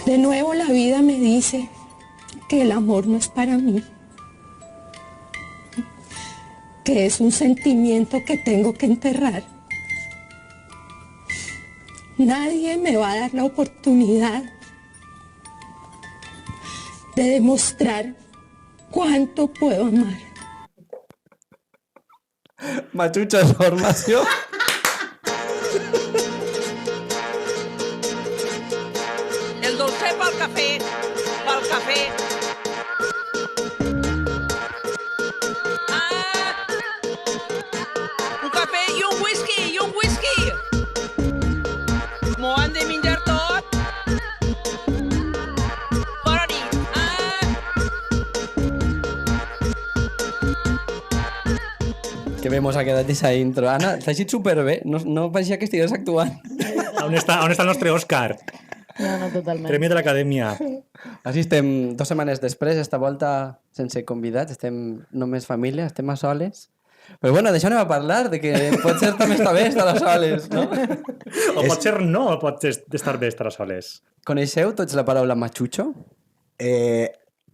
De nuevo la vida me dice que el amor no es para mí, que es un sentimiento que tengo que enterrar. Nadie me va a dar la oportunidad de demostrar cuánto puedo amar. Machucho, formació. El dolcer pel cafè, pel cafè. Ah! Un cafè i un whisky, i un whisky. M'ho han de menjar tot? Bona nit. Ah! Que bé mos ha quedat aquesta intro. Anna, t'ha eixit superbé. No pareixia que estigués actuant. On està el nostre Òscar? No, totalment. Premi de l'Acadèmia. Així estem 2 setmanes després, esta volta sense convidats, estem només família, estem a soles. Però bueno, d'això anem a parlar, de que potser també està bé estar a soles, no? O potser no, o pot estar bé estar a soles. Coneixeu tots la paraula machucho?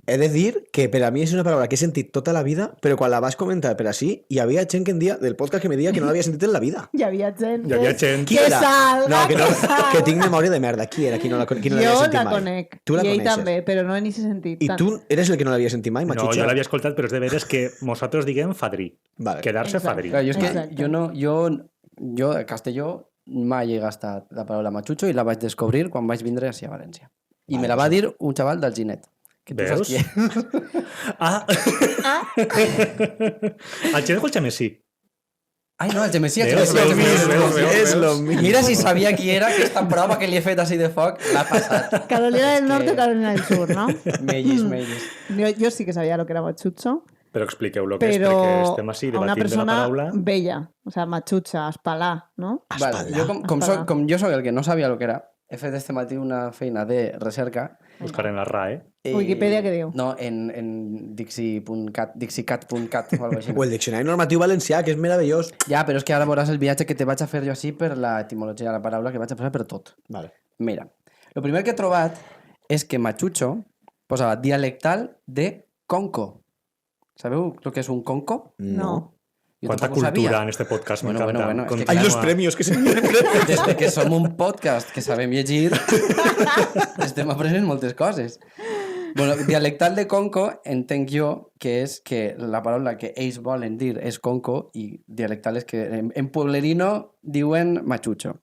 He de dir que per a mi és una paraula que he sentit tota la vida, però quan la vas comentar per així, hi havia gent que em dia, del podcast que me deia que no l'havia sentit en la vida. Hi havia gent. Hi havia gent. Qui Que era? salga, No, que salga. que tinc memòria de merda. Qui era? Qui no l'havia Jo sentit la mai? conec. Tu la I ell coneixes. també, però no en aquest sentit. I tu eres el que no l'havia sentit mai, No, Machucho? jo l'havia escoltat, però és de veres que nosaltres diguem fadrí. Vale. Quedar-se Exacte. fadrí. Clar, jo és que Exacte. jo a Castelló mai he gastat la paraula machucho i la vaig descobrir quan vaig vindre a València. I me la va dir un xaval d'Alginet. Que tu saps Veus? qui és. Ah! El Xenco el Xamessí. Ai, no, el Gemesí. Veus, veus. És lo mismo. Mira si sabia qui era, aquesta prova que li he fet així de foc l'ha passat. Carolina del Norte que- o Carolina del Sur, ¿no? Mellis. Jo sí que sabia lo que era machucho, Però expliqueu-lo que és, però perquè estem així a una debatint de la persona paraula. bella, o sea, machucha, espalà, ¿no? Vale, jo com jo soc el que no sabia el que era, he fet este matí una feina de recerca. Buscar en la RAE. Wikipedia què diu? No, en dixicat.cat o alguna cosa O el diccionari normatiu valencià, que és meravellós. Ja, però és que ara veuràs el viatge que te vaig a fer jo així per l'etimologia de la paraula, que vaig a posar per tot. Vale. Mira, el primer que he trobat és que machucho posava dialectal de conco. Sabeu el que és un conco? No. Jo Quanta tampoc ho cultura sabia. en este podcast, Bueno, m'encanta. bueno, és que Hay Continua. los premios que se vienen premios. Des de que som un podcast que sabem llegir, estem aprenent moltes coses. Bueno, dialectal de conco entenc jo que és que la paraula que ells volen dir és conco i dialectal és que en pueblerino diuen machucho.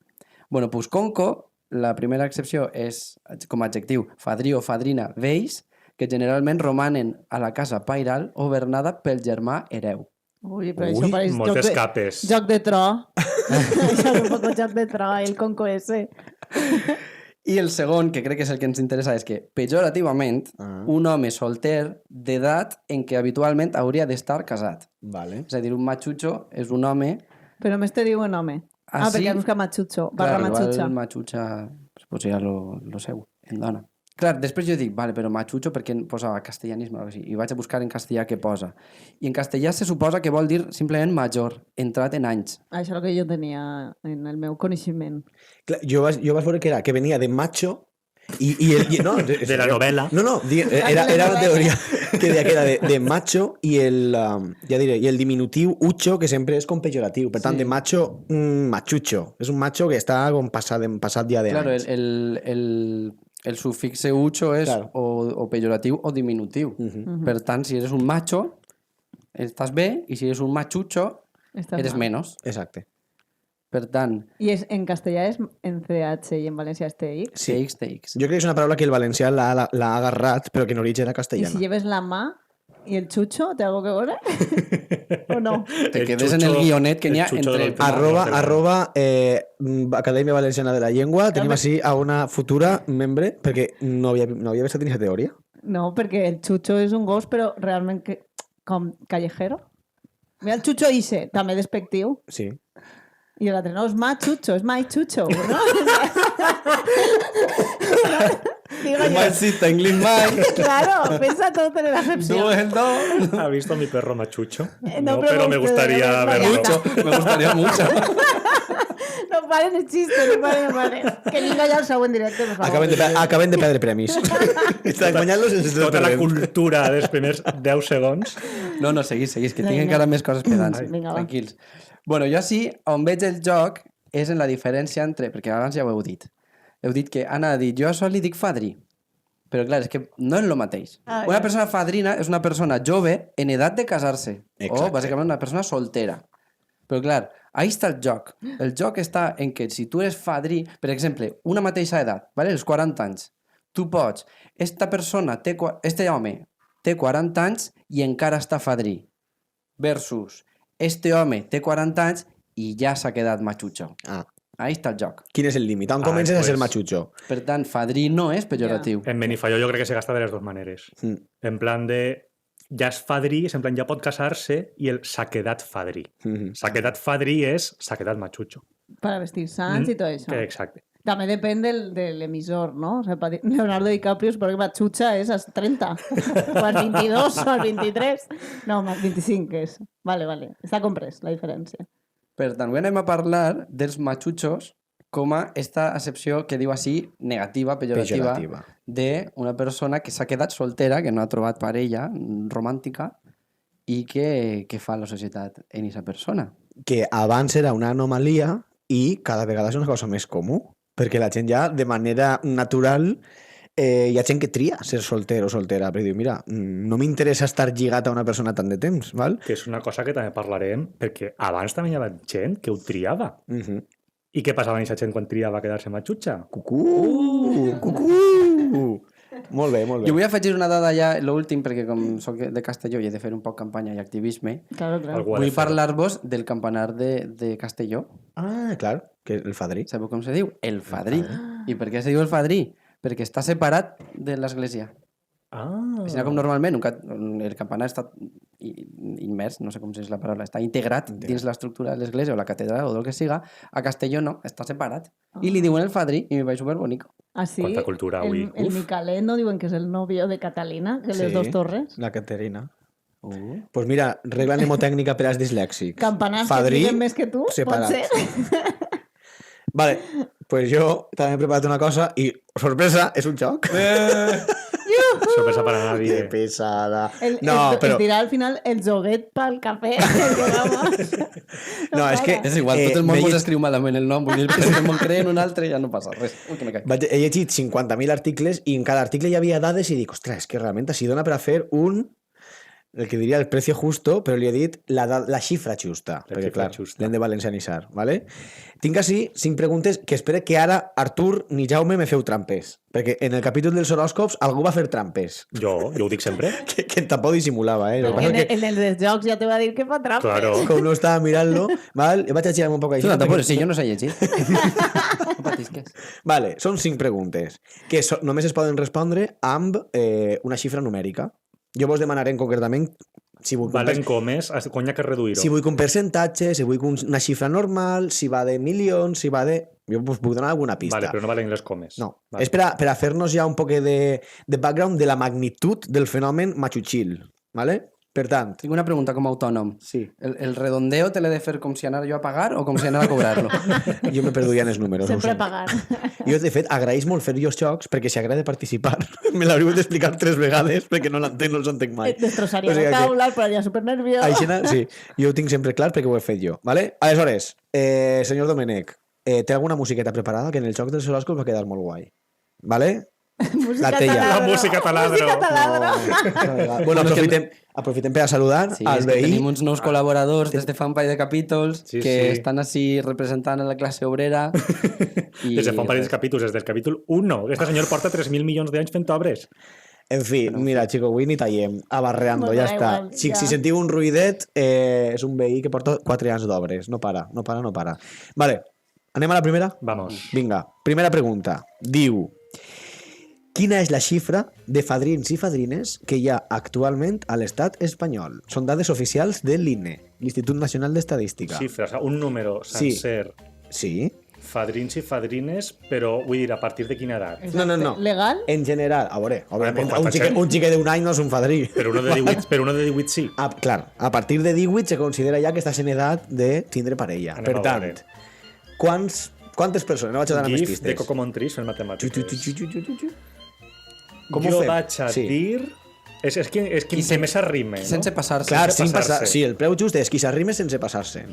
Bueno, pues conco, la primera excepció és com a adjectiu fadrí o fadrina vells que generalment romanen a la casa pairal governada pel germà hereu. Ui, però Ui, això pareix moltes capes. Joc de tro. Això és un poco joc de tro, el conco ese. I el segon, que crec que és el que ens interessa, és que, pejorativament, un home solter d'edat en què habitualment hauria d'estar casat. Vale. És a dir, un machucho és un home... Però més te diuen home. Ah, sí? Perquè han buscat machucho, barra machucha. Igual machucha pues, posaria lo seu, en dona. Clar, després jo dic, vale, però machucho perquè posava castellanisme o alguna cosa així, i vaig a buscar en castellà què posa. I en castellà se suposa que vol dir simplement major, entrat en anys. Això és el que jo tenia en el meu coneixement. Clar, jo vaig veure que era que venia de macho no, De la novel·la. No, era una teoria que deia que era de macho i el diminutiu ucho, que sempre és com pejoratiu. Per tant, de macho, machucho. És un macho que està com passat ja de Claro, anys. el sufixe ucho és Claro. o pejoratiu o diminutiu. Per tant, si eres un macho, estàs bé, i si eres un machucho, Estàs eres mal. menos. Exacte. Per tant, I en castellà és en CH i en valencià és TX. Sí. TX. Jo crec que és una paraula que el valencià l'ha agarrat, però que en origen era I si castellana. lleves la mà i el chucho, ¿te algo que veure? ¿O no? Te quedes en el guionet que n'hi ha el chucho entre del el... programa. Arroba Acadèmia Valenciana de la Llengua. Tenim així a una futura membre, perquè no havia vist aquesta teoria. No, perquè el chucho és un gos, però realment com callejero. Mira el chucho ise, també despectiu. Sí. I l'altre, no, és ma chucho, és my chucho, no? Digo Mal yo, si English mal. claro, pensa todo en la acepción. Do el do. ¿Ha visto a mi perro machucho? No, No, pero me gustaría pero verlo. mucho. Me gustaría mucho. No paren els xistes, no paren. Que vinga ja el següent directe, per favor. Acaben de perdre premis. Estan guanyant-los i s'estan Tota la perdent. cultura dels primers 10 segons. No, seguís, que tinc Vinga. encara més coses pedants. Vinga, va. Tranquils. Bueno, jo sí, on veig el joc és en la diferència entre... Perquè abans ja ho heu dit. Heu dit que Anna ha dit, jo a això li dic fadrí. Però clar, és que no és el mateix. Ah, Una ja. persona fadrina és una persona jove en edat de casar-se. O, Exacte. bàsicament, una persona soltera. Però clar, ahí està el joc. El joc està en que si tu eres fadrí, per exemple, una mateixa edat, ¿vale? Els 40 anys, tu pots... Este home té 40 anys i encara està fadrí. Versus, este home té 40 anys i ja s'ha quedat matxutxo. Ah, Ahí està el joc. quin és el límit? On comences a ser matxutxo? Per tant, fadrí no és pejoratiu. En Benifaió jo crec que se gasta de les dues maneres. Mm. En plan de... Ja és fadrí, és en plan ja pot casar-se i el s'ha quedat fadrí. Mhm. S'ha quedat fadrí és s'ha quedat matxutxo. Para vestir sants i tot això. Que exacte. També depèn de l'emissor, no? O sigui, Leonardo DiCaprio, suposo que Matxutxa és als 30, o als 22, o als 23. No, als 25 és. Vale. Està comprès, la diferència. Per tant, avui anem a parlar dels matxutxos com a esta accepció que diu així negativa, pejorativa, Pejorativa. d'una persona que s'ha quedat soltera, que no ha trobat parella romàntica i que fa la societat en aquesta persona. Que abans era una anomalia i cada vegada és una cosa més comú. Perquè la gent ja, de manera natural, hi ha gent que tria ser solter o soltera. Perquè diu, mira, no m'interessa estar lligat a una persona tant de temps, val? Que és una cosa que també parlarem, perquè abans també hi havia gent que ho triava. I què passava amb aquesta gent quan triava quedar-se matxutxa? Cucú! Cucú! Molt bé, molt Jo bé. vull afegir una dada ja, l'últim, perquè com soc de Castelló i he de fer un poc campanya i activisme, Claro. Algú ha de vull fer-ho. parlar-vos del campanar de Castelló. Ah, clar, que el fadrí. Sabeu com se diu? El fadrí. I per què se diu el fadrí? Perquè està separat de l'església. Ah. Així com normalment el campanar està immers, no sé com és la paraula, està integrat dins l'estructura de l'església o la catedral o del que siga, a Castelló no, està separat. I li diuen el fadrí i me va superbonic. Ah, sí? Quanta cultura avui. El Uf. Micalet no diuen que és el novio de Catalina, que Sí. les dos torres. La Caterina. Pues mira, regla mnemotècnica per als dislèxics. Campanars Fadrí, que piden més que tu, separat. pot ser? Vale, pues jo també he preparat una cosa i, sorpresa, és un joc. Sorpresa para nadie. Que pesada. No, però... Es dirà al final el joguet pel cafè. que vamos. No, és que... És igual, tot el món m'he mos llegit- escriu malament el nom, vull dir, perquè si me'n creen un altre ja no passa res. Ui, que me caig. He llegit 50.000 articles i en cada article hi havia dades i dic, ostres, és que realment així dona per a fer el que diria el precio justo, però li he dit la xifra justa, La perquè xifra clar, justa. l'hem de valencianitzar, ¿vale? Tinc així 5 preguntes que espero que ara Artur ni Jaume me feu trampes, perquè en el capítol dels horòscops algú va fer trampes, Jo ho dic sempre. que tampoc dissimulava, eh? El que passa és que En el dels jocs ja te va dir que fa trampa. Claro. com no estava mirant-lo, val? Vaig a girar un poc Tu així. no te perquè- poses, sí, jo no sé llegir. No patisques. Vale, són 5 preguntes que només es poden respondre amb una xifra numèrica. Jo vos demanaré concretament si vull, Valen comes, conya que reduir-ho. si vull un percentatge, si vull una xifra normal, si va de milions, si va de... Jo us puc donar alguna pista. Vale, però no valen les comes. No, Vale. és per a fer-nos ja un poc de background de la magnitud del fenomen matxutxil. ¿Vale? Per tant, Tinc una pregunta com a autònom. sí, El redondeo te l'he de fer com si anara jo a pagar o com si anara a cobrar-lo? jo me perduria en els números. no ho Sempre sé. pagant. Jo, de fet, agraeix molt fer jo els jocs perquè si agrada participar me l'hauríeu d'explicar 3 vegades perquè no l'entenc, no els entenc mai. Et destrossaria O sigui la que- taula, el posaria supernerviós. Aixina, sí, jo ho tinc sempre clar perquè ho he fet jo. ¿Vale? Aleshores, senyor Domènec, té alguna musiqueta preparada que en el joc dels horòscops va quedar molt guai. ¿Vale? Música la tella. taladro. La música taladro. Música taladro. Bueno, aprofitem per a saludar Sí, al és que veí. tenim uns nous col·laboradors des de fa un parell de capítols Sí, que sí. estan així representant a la classe obrera. I... Des de fa un parell de capítols, des del capítol 1. Este senyor porta 3.000 milions d'anys fent obres. En fi, mira, chico, avui ni tallem, abarreando, Bueno, ja da està. igual, Si ja. sentiu un ruidet, és un veí que porta 4 anys d'obres. No para. Vale, anem a la primera? Vamos. Vinga, primera pregunta. Diu, quina és la xifra de fadrins i fadrines que hi ha actualment a l'estat espanyol? Són dades oficials de l'INE, l'Institut Nacional d'Estadística. Xifres, un número Sí. sencer. Sí? Fadrins i fadrines, però vull dir, a partir de quina edat? No. Legal? En general, a veure, òbviament, pues, un xique d'un any no és un fadrí. Però uno de 18, però uno de 18 sí. Clar, a partir de 18 se considera ja que estàs en edat de tindre parella. Anem Per a tant, veure. quants Quantes persones? No vaig a donar més GIF de pistes. Coco Montrís fent matemàtiques. Com ho Jo fem? vaig a Sí. dir... És qui més s'arrime, no? Sense passar-se. Clar, sense sin passar-se. passar... Sí, el preu just és qui s'arrime sense passar-se.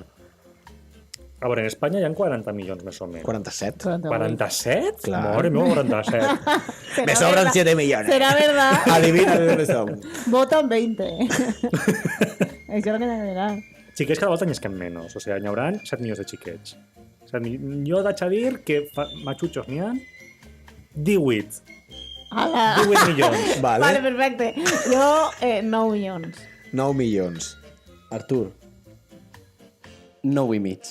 A veure, en Espanya hi ha 40 milions, més o menys. 47. 47? Clar. Mare meva, 47. Me sobran 7 millones. Serà verdad. Adivina de dónde son. Voten 20. Això és el que m'ha mirar. Xiquets cada volta n'hi esquen menys. O sigui, n'hi haurà 7 milions de xiquets. O sigui, jo vaig a dir que matxutxos n'hi ha 18. Ala. 18 milions. Vale. Vale, perfecte. Jo, 9 milions. 9 milions. Artur. 9 i mig.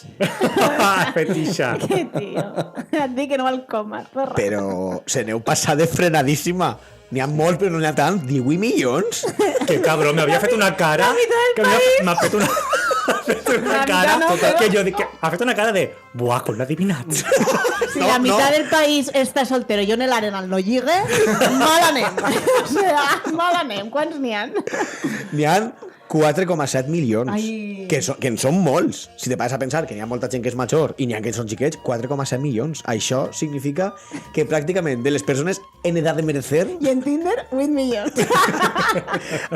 Fetixa. Que tio. Et dic que no val coma. Però se n'heu passat de frenadíssima. N'hi ha molts, però no n'hi ha tant. 18 milions? Que cabrón, m'havia fet una cara... Que m'ha fet una... La cara mitad no, però- que jo dic que ha fet una cara de buah, com l'ha adivinat. Si la mitad del país està soltero i on l'Arenal no lligue, mal anem. O sea, mal anem. Quants n'hi ha? N'hi ha 4,7 milions. Ai. Que en són molts. Si te pares a pensar que n'hi ha molta gent que és major i n'hi ha que són xiquets, 4,7 milions. Això significa que pràcticament de les persones en edat de merecer I en Tinder, 8 milions.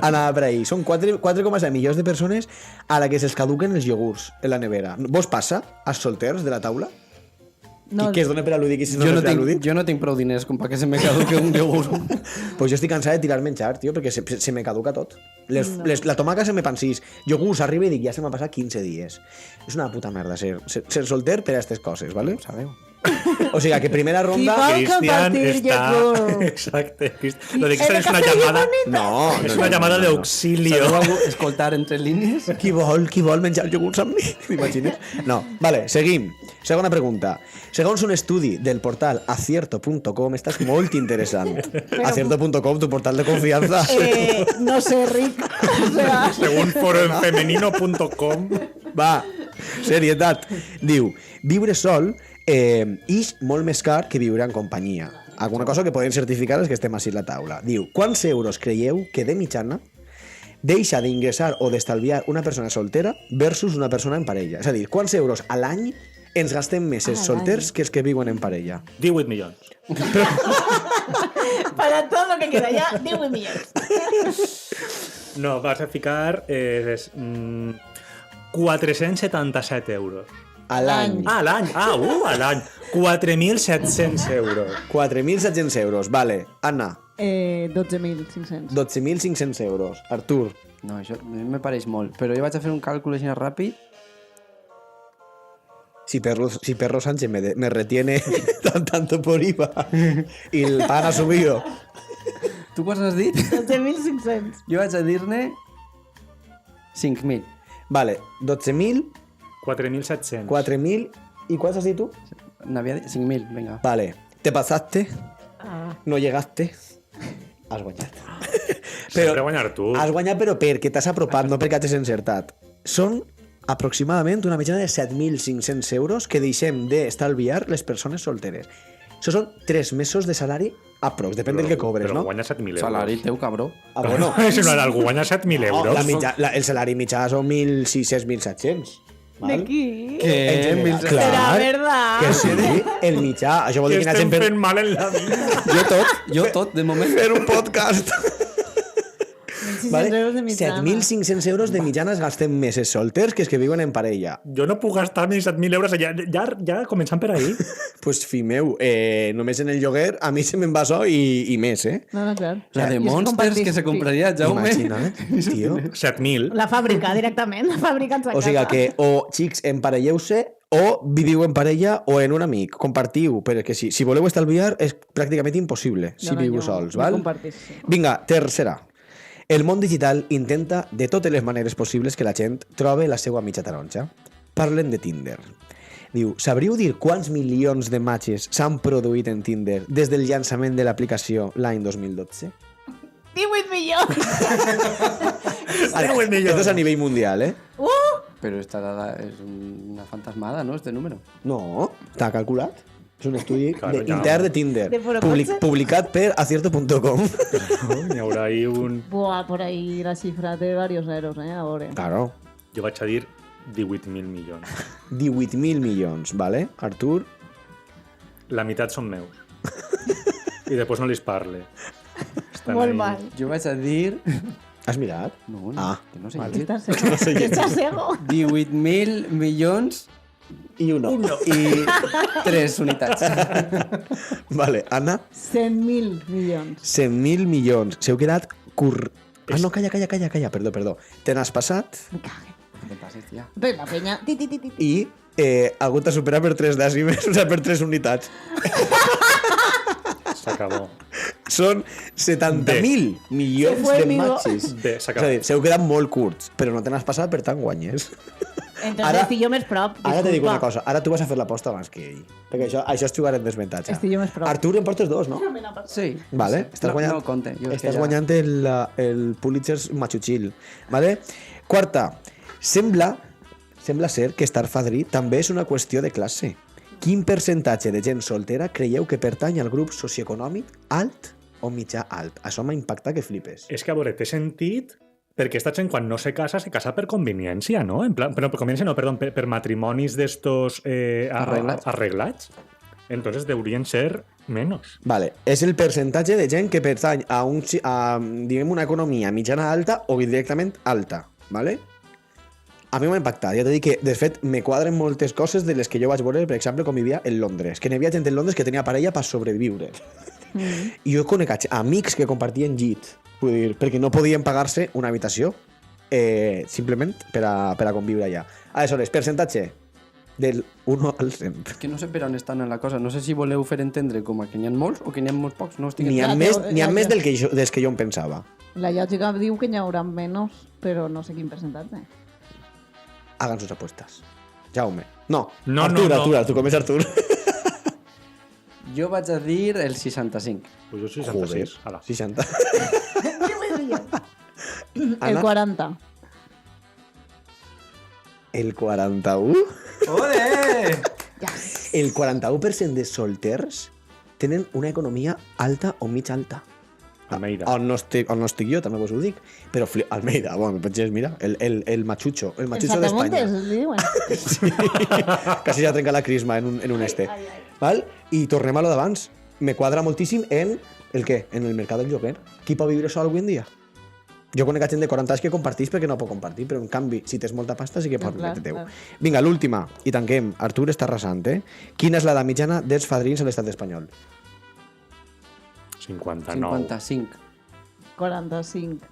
anava per ahí. Són 4,7 milions de persones a la que se'ls caduquen els iogurts en la nevera. Vos passa als solters de la taula? No, Que es dona per al·lúdic i si no Jo es no, dona per tinc, al·lúdic? jo no tinc prou diners com perquè se me caduque un iogurt. Pues jo estic cansat de tirar menjar, tio, perquè se me caduca tot. La tomaca se me pansís. Iogurts arriba i dic, ja se m'ha passat 15 dies. És una puta merda ser solter per a aquestes coses, ¿vale? Sabeu? O sigui, que primera ronda... Val Cristian compartir està... iogurt. Exacte. Lo de Cristian és una llamada... No, És una llamada d'auxilio. Sabeu algú escoltar entre línies? Qui vol menjar iogurts amb mi? T'imagines? No. Vale, seguim. Segona pregunta. Segons un estudi del portal acierto.com, esta és molt interessant. Acierto.com, tu portal de confianza. No sé, Ric. O sea, Según foroenfemenino.com. Va, serietat. Diu, viure sol és molt més car que viure en companyia. Alguna cosa que podem certificar és que estem així a la taula. Diu, quants euros creieu que de mitjana deixa d'ingressar o d'estalviar una persona soltera versus una persona en parella? És a dir, quants euros a l'any ens gastem més els solters que els que viuen en parella? 18 milions. para todo lo que queda ya, 18 milions. No, vas a ficar 477 euros. A l'any. Ah, a l'any. A l'any. 4.700 euros. 4.700 euros, vale. Anna, 12.500. 12.500 euros. Artur, No, això a mi me pareix molt. Però jo vaig a fer un càlcul així ràpid. si Perro Sánchez me retiene tanto por IVA y el pan ha subido. Tu quants has dit? 12.500. Jo vaig a dir-ne 5.000. Vale, 12.000, 4.700. 4.000 y ¿cuántos has dicho tú? N'havia dit 5.000, vinga. Vale, te pasaste, Ah. no llegaste, has guanyat. Sempre guanyar tu. Has guanyat però perquè t'has apropat, no perquè t'has encertat. Són aproximadament una mitjana de 7.500 euros que deixem d'estalviar les persones solteres. Això són 3 mesos de salari aprox, depèn del que cobres, però no? guanya 7.000 euros. Salari teu, cabró. Ah, bueno. Si no, algú guanya 7.000 No, euros. el salari mitjà són 1.600, 1.700. ¿De qui? Que En general, Serà clar, verdad. que sí, el mitjà. Això vol Que dir que estem n'hagin fent mal en la vida. Jo tot, de moment. fer un podcast. 600 euros de mitjana. 7.500 euros de mitjana es gasten més els solters que els que viuen en parella. Jo no puc gastar més 7.000 euros. Ja començant per ahir. Pues, fill meu, només en el lloguer a mi se me'n va això i més, eh? No, no, claro. La de I és Monsters que se compraria Jaume. Imagina't, tio. 7.000. La fàbrica, directament. La fàbrica ens O sigui que o, xics, emparelleu-se o viviu en parella o en un amic. Compartiu, perquè si voleu estalviar és pràcticament impossible si viviu sols, val? Sí. Vinga, tercera. El món digital intenta de totes les maneres possibles que la gent trobe la seva mitja taronja. Parlen de Tinder. Diu, sabríeu dir quants milions de matches s'han produït en Tinder des del llançament de l'aplicació l'any 2012? 18 milions! Esto es a nivell mundial, eh? Però esta dada és una fantasmada, no, este número? No, està calculat. És un estudi Claro, ja. intern de Tinder, De Forocoche. publicat per acierto.com. N'hi haurà ahí un... Buah, por ahí la xifra té varios ceros, a veure. Claro, Jo vaig a dir 18.000 milions. 18.000 milions, vale? Artur, La meitat són meus. I després no li parle. Estan Molt ahí. mal. Jo vaig a dir... Has mirat? No, no, Ah, que no sé vale. llegir. Estàs cego. Que estàs cego. 18.000 milions I uno. i 3 unitats. Vale, Anna, 100.000 milions. 100.000 milions. S'heu quedat Ah, no, calla, perdó. Te n'has passat Me cague. Què passa, tia? Res, la penya. Ti, ti, ti, ti. i algú t'ha superat per 3 dècimes, o sigui, per 3 unitats. S'acabó. Són 70.000 milions Se fue de amigo. matxes. Bé, És a s'acabó. dir, s'heu quedat molt curts, però no te n'has passat, per tant guanyes. Entonces Ara- estic jo més prop. Ara te dic una disculpa. cosa, ara tu vas a fer l'aposta abans que ell. Perquè això és jugar en desventatge. Estic jo més prop. Artur, em portes 2, no? Sí. Vale, Sí. estàs no, guanyant, no compte. Jo és que estàs ja- guanyant el Pulitzer Machuchil. Vale? Quarta, sembla ser que estar fadrí també és una qüestió de classe. Quin percentatge de gent soltera creieu que pertany al grup socioeconòmic alt o mitjà alt? Això m'ha impactat que flipes. És que, a veure, té sentit perquè esta gent quan no se casa per conveniència, no? En plan, però per conveniència no, perdó, per matrimonis d'estos Arreglats. arreglats. Entonces deurien ser menos. Vale, és el percentatge de gent que pertany a diguem, una economia mitjana alta o directament alta, vale? A mi m'ha impactat. Ja t'he dit que, de fet, me quadren moltes coses de les que jo vaig veure, per exemple, com vivia en Londres. Que n'hi havia gent en Londres que tenia parella per sobreviure. I jo conec amics que compartien llit, vull dir, perquè no podien pagar-se una habitació simplement per a conviure allà. Aleshores, percentatge del 1 al 100. Que no sé per on estan en la cosa. No sé si voleu fer entendre com a que n'hi ha molts o que n'hi ha molts pocs. No estic N'hi ha Ja, més, però- n'hi ha ja, més ja. dels que jo em pensava. La lògica diu que n'hi haurà menys, però no sé quin percentatge. Hagan sus apuestas. Jaume. No, No, Artur, no, no. Artur, Artur, com és Artur? Jo vaig a dir el 65. Pues jo 66. Ala. 60. El Anna? 40. El 41? Ole! El 41% de solters tenen una economia alta o mig alta. Almeida. On no estic jo, també vos ho dic. Però Almeida, bueno, mira, el machucho, el El machucho d'Espanya. Saltamontes, li diuen. Sí. Quasi ja trenca la crisma en un este. Val? I tornem a lo d'abans. Me quadra moltíssim en el què? En el mercat del lloguer. Qui pot viure sol avui en dia? Jo conec gent de 40 anys que compartís perquè no pot compartir, però en canvi, si tens molta pasta sí que pot clar, viure teu. clar. Vinga, l'última, i tanquem. Artur està arrasant, eh? Quina és l'edat mitjana dels fadrins a l'estat espanyol? 59. 55. 45.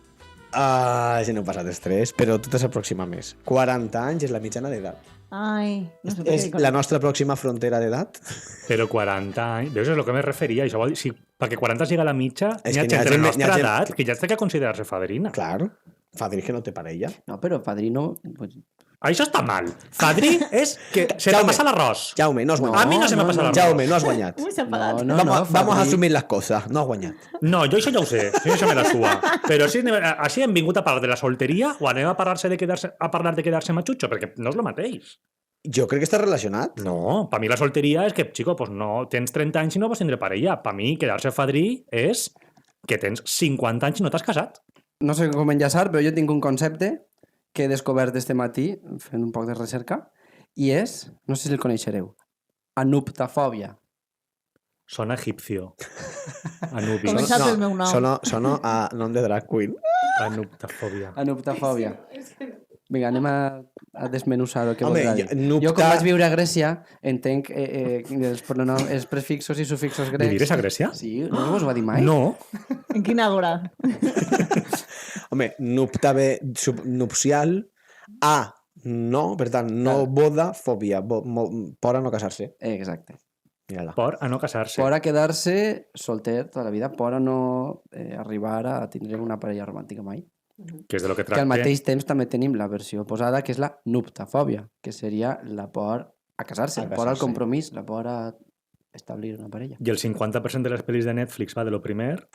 Ah, ja no heu passat els 3, però tu t'has aproximat més. 40 anys és la mitjana d'edat. Ai, no sé per És què. la nostra pròxima frontera d'edat? Però 40 anys... Veus, és el que me referia. Això vol dir, si, perquè 40 llega a la mitja, És n'hi ha que gent de la n'hi ha nostra gent- edat que ja té que considerar-se fadrina. Clar. Fadrí que no té parella. No, però padrino... Pues, Això està mal. Fadrí és que se te Jaume. passa l'arròs. Jaume, no has guanyat. A mi no se me passa l'arròs. Jaume, no has guanyat. Ui, s'ha enfadat. no, vamos a fadrí- asumir las cosas. No has guanyat. No, jo això ja ho sé. Això me la sua. Però així hem vingut a parlar de la solteria o anem a parlar de quedar-se machucho? Perquè no és el mateix. Jo crec que està relacionat. No, per mi la solteria és que, chico, pues no, tens 30 anys i no vas tindre parella. Per mi, quedar-se fadrí és que tens 50 anys i no t'has casat. no sé com enllaçar, però jo tinc un concepte que he descobert este matí fent un poc de recerca i és, no sé si el coneixereu, anuptafòbia. Sona egipcio. Anubi. Comença pel meu nom. Sono a nom de drag queen. Anuptafòbia. Anuptafòbia. Vinga, anem a desmenuçar el que Home, voldrà dir. nupta- Jo, com vaig viure a Grècia, entenc els prefixos i sufixos grecs. Vivires a Grècia? Sí, no us ho va dir mai? No. En quina hora? Home, nupta ve nupcial, a no, per tant, no boda, fòbia, por a no casar-se. Exacte. Mira-la. Por a no casar-se. Por a quedar-se solter tota la vida, por a no arribar a tindre una parella romàntica mai. Que és de lo que Que al tracta. mateix temps també tenim la versió oposada, que és la nuptafòbia, que seria la por a casar-se, A la por al casar-se. compromís, la por a establir una parella. I el 50% de les pel·lis de Netflix va de lo primer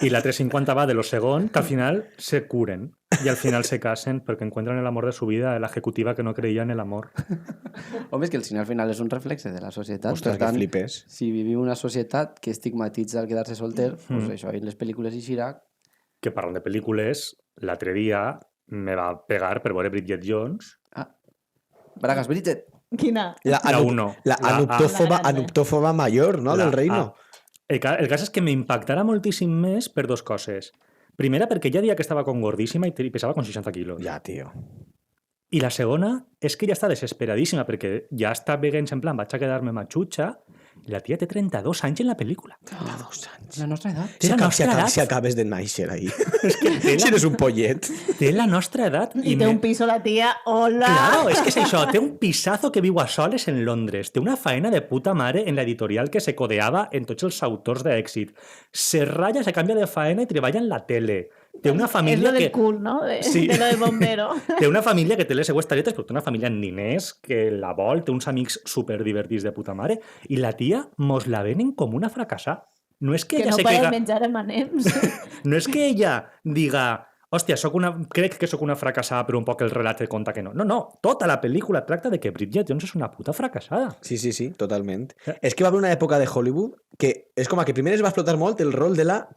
i l'altre 50 va de lo segon, que al final se curen i al final se casen perquè encuentran el amor de su vida en la ejecutiva que no creia en el amor. Home, és que el cine al final és un reflexe de la societat. Ostres, per que flipes. si vivim una societat que estigmatitza el quedar-se solter, pues això, i les pel·lícules i Xirac, Que parlant de pel·lícules, l'altre dia me va pegar per veure Bridget Jones. Bragas, Bridget, Quina? La uno. La La A. anuptófoba, La grande. anuptófoba mayor, no? La Del reino. A. El cas és que m'impactarà moltíssim més per dos coses. Primera, perquè ja dia que estava com gordíssima i pesava com 60 quilos. Ja, tio. I la segona és que ja està desesperadíssima perquè ja està veient en plan vaig a quedar-me matxutxa i la tia té 32 anys en la pel·lícula. 32 anys. La nostra edat. Té la nostra edat. Si acabes de néixer ahí. Té Si la, eres un pollet. té la nostra edat. I té un piso la tia, hola! Claro, és que és això, té un pisazo que viu a soles en Londres, té una faena de puta mare en l'editorial que se codeava en tots els autors d'èxit. Se ratlla, se canvia de faena i treballa en la tele. Té una És família lo del que... cul, no? De, Sí. de lo de bombero. Té una família que té les seues targetes, però té una família en diners que la vol, té uns amics superdivertits de puta mare, i la tia mos la venen com una fracassada. No és que Que ella no se poden quega... menjar M&M's. No és que ella diga hòstia, crec que sóc una fracassada, però un poc el relat et conta que no. No, no, tota la pel·lícula tracta de que Bridget Jones és una puta fracassada. Sí, sí, sí, totalment. És que va haver una època de Hollywood que és com a que primer es va explotar molt el rol de la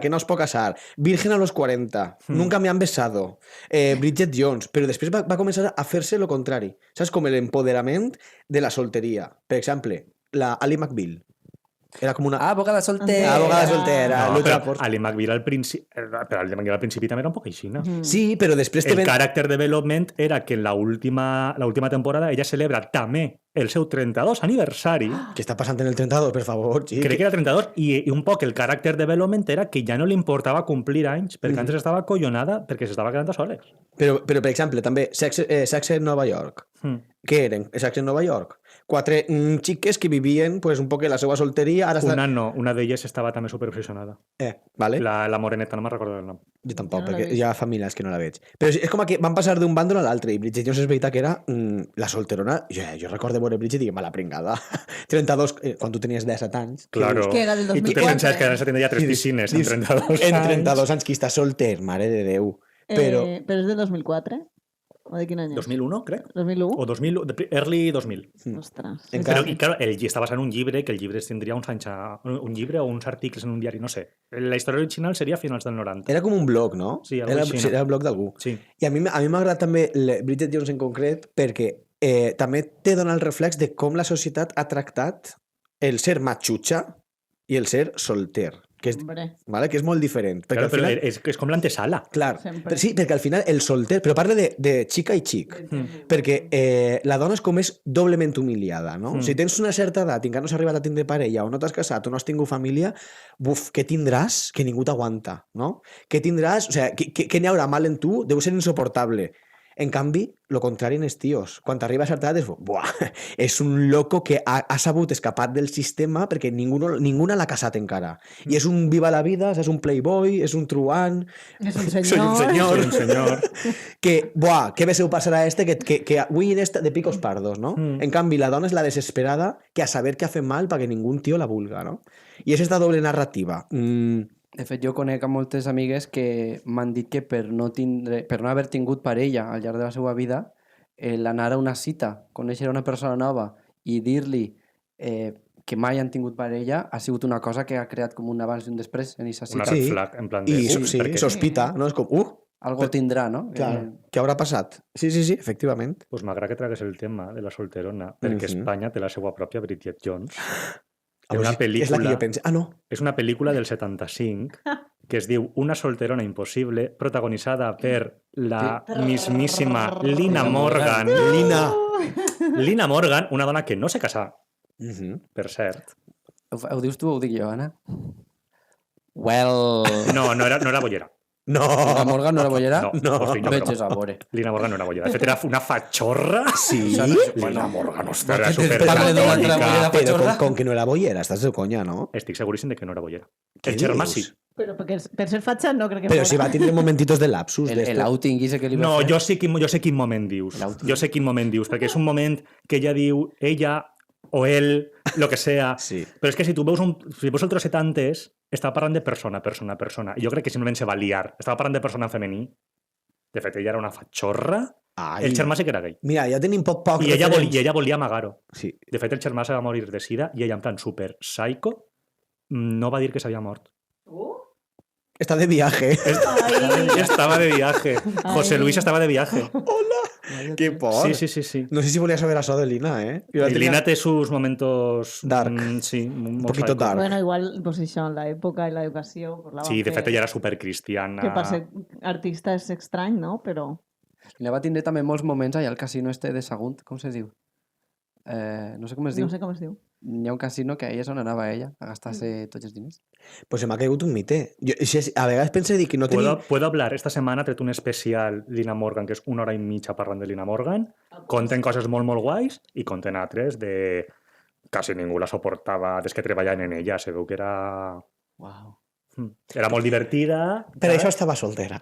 que no es pot casar, virgen a los 40, nunca me han besado, Bridget Jones, però després va començar a fer-se lo contrari. Saps? Com l'empoderament de la solteria. Per exemple, la Ali McBeal. Era com una... Abogada soltera. Abogada soltera. No, lucha però por- Ali McBeal al principi... Però Ali McBeal al principi també era un poc així, no? Sí, però després te El ven... character development era que en la última temporada ella celebra també el seu 32 aniversari. Què està passant en el 32, per favor, xic? Crec que era 32, i un poc el character development era que ja no li importava complir anys, perquè antes estava collonada perquè s'estava quedant a soles. Però, per exemple, també Sex en Nova York. Què eren? Sex en Nova York. 4 xiques que vivien pues, un poc en la seva solteria. Ara està... Una no, una d'elles estava també superobsessionada. Vale. La moreneta, no me'n recordo el nom. Jo tampoc, Jo no l'he perquè vist. hi ha famílies que no la veig. Però és com que van passar d'un bàndol a l'altre, i Bridget Jones és veritat que era la solterona. Jo recordo veure Bridget i dic, mala pringada. 32, quan tu tenies 17 anys. Claro. Que era del I tu te 2004, penses que ara se tindria 3 Dius- piscines en dius, 32 En anys. 32 anys, qui està solter, mare de Déu. Però... Però és del 2004? O de quin any és? 2001, crec. 2001? O 2000, early 2000. Ostres. Encara- Però, i claro, està basat en un llibre, que el llibre tindria uns anys... Un llibre o uns articles en un diari, no sé. La història original seria a finals del 90. Era com un blog, no? Sí, algo era, així, no? era el blog d'algú. Sí. I a mi m'ha agradat també Bridget Jones en concret perquè també te dona el reflex de com la societat ha tractat el ser matxutxa i el ser solter, que és, Hombre, vale? Que és molt diferent. Perquè Claro, al final, però és com l'antesala. clar, Sempre. sí, perquè al final el solter, però parla de xica i xic, perquè la dona és com és doblement humiliada, no? Si tens una certa edat i encara no has arribat a tindre parella o no t'has casat o no has tingut família, buf, què tindràs que ningú t'aguanta, no? Què tindràs, o sigui, què n'hi haurà mal en tu? Deu ser insoportable. En canvi, lo contrari en els tios. Quan t'arriba a certa edat és, buah, és un loco que ha sabut escapar del sistema perquè ningú l'ha casat encara. I és un viva la vida, és un playboy, és un truant, és un senyor. soy un señor. Soy un senyor. que, buah, què bé se ho passarà a este que avui en esta de picos pardos, no? En canvi, la dona és la desesperada que a saber que ha fet mal perquè ningú tio la vulga, no? I és esta doble narrativa. De fet, jo conec a moltes amigues que m'han dit que per no haver tingut parella al llarg de la seva vida, l'anar a una cita, conèixer una persona nova i dir-li que mai han tingut parella ha sigut una cosa que ha creat com un abans i un després en aquesta Una cita. red Sí. flag, en plan de... I "Uf, sí, per què?" sospita, no? És com, Algo tindrà, no? clar, què haurà passat? Sí, efectivament. Pues m'agrada que tragues el tema de la solterona, perquè Espanya té la seva pròpia Bridget Jones. Té una És la que pel·lícula, jo penso. Ah, no. és una pel·lícula del 75 que es diu Una solterona impossible, protagonitzada per la mismíssima Lina Morgan. Lina Morgan, una dona que no se casa, per cert. Ho dius tu o ho dic jo, Anna? Well... No era bollera. No. La Morgan no era bollera? No, por fin, no, Veig però- a veure. Lina Morgan no era bollera. De fet, era una fatxorra. Sí, Lina Morgan, ostres, era Perquè te parle d'una altra bollera superpòtica. però fatxorra. com que no era bollera, estàs de conya, no? Estic seguríssim de que no era bollera. Què El germà dius? sí. Però perquè per ser fatxa no crec que Però fora. si va tindre momentitos de lapsus. El outing ese que li va No, fer. jo sé quin moment dius. L'auto. Jo sé quin moment dius, perquè és un moment que ella diu, ella o ell, lo que sea. Sí. Però és que si tu veus el trosset antes, estava parlant de persona. I jo crec que simplement se va liar. Estava parlant de persona en femení. De fet, ella era una fatxorra. Ai. El germà sí que era gay. Mira, ja tenim poc I ella referents. volia amagar-ho. Sí. De fet, el germà se va morir de sida i ella, en plan super psycho, no va dir que s'havia mort. Està de viaje. Ai, Estava de viaje. José Ai. Luis estava de viaje. Qué por. Sí. No sé si volia saber això de Lina, eh? Jo la Y tenia Lina té sus momentos... Dark. Sí, un poquito dark. Bueno, igual, pues això, en l'època i l'educació... Pues la van Sí, de fer, fet ella era supercristiana. Que per ser artista és estrany, no? Però... Ella va tindre també molts moments allà al casino este de Sagunt, com se diu? No sé com es diu. No sé com es diu. Hi ha un casino que ahí és on anava ella a gastar-se tots els diners. Pues se m'ha caigut un mite. Jo, a vegades pense dir que no tenia... Puedo hablar, esta setmana ha tret un especial Lina Morgan, que és 1 hora i mitja parlant de Lina Morgan. Conten coses molt, molt guais i conten altres de... Quasi ningú la soportava des que treballaven en ella. Se veu que era... Wow. Era molt divertida. Per això estava soltera.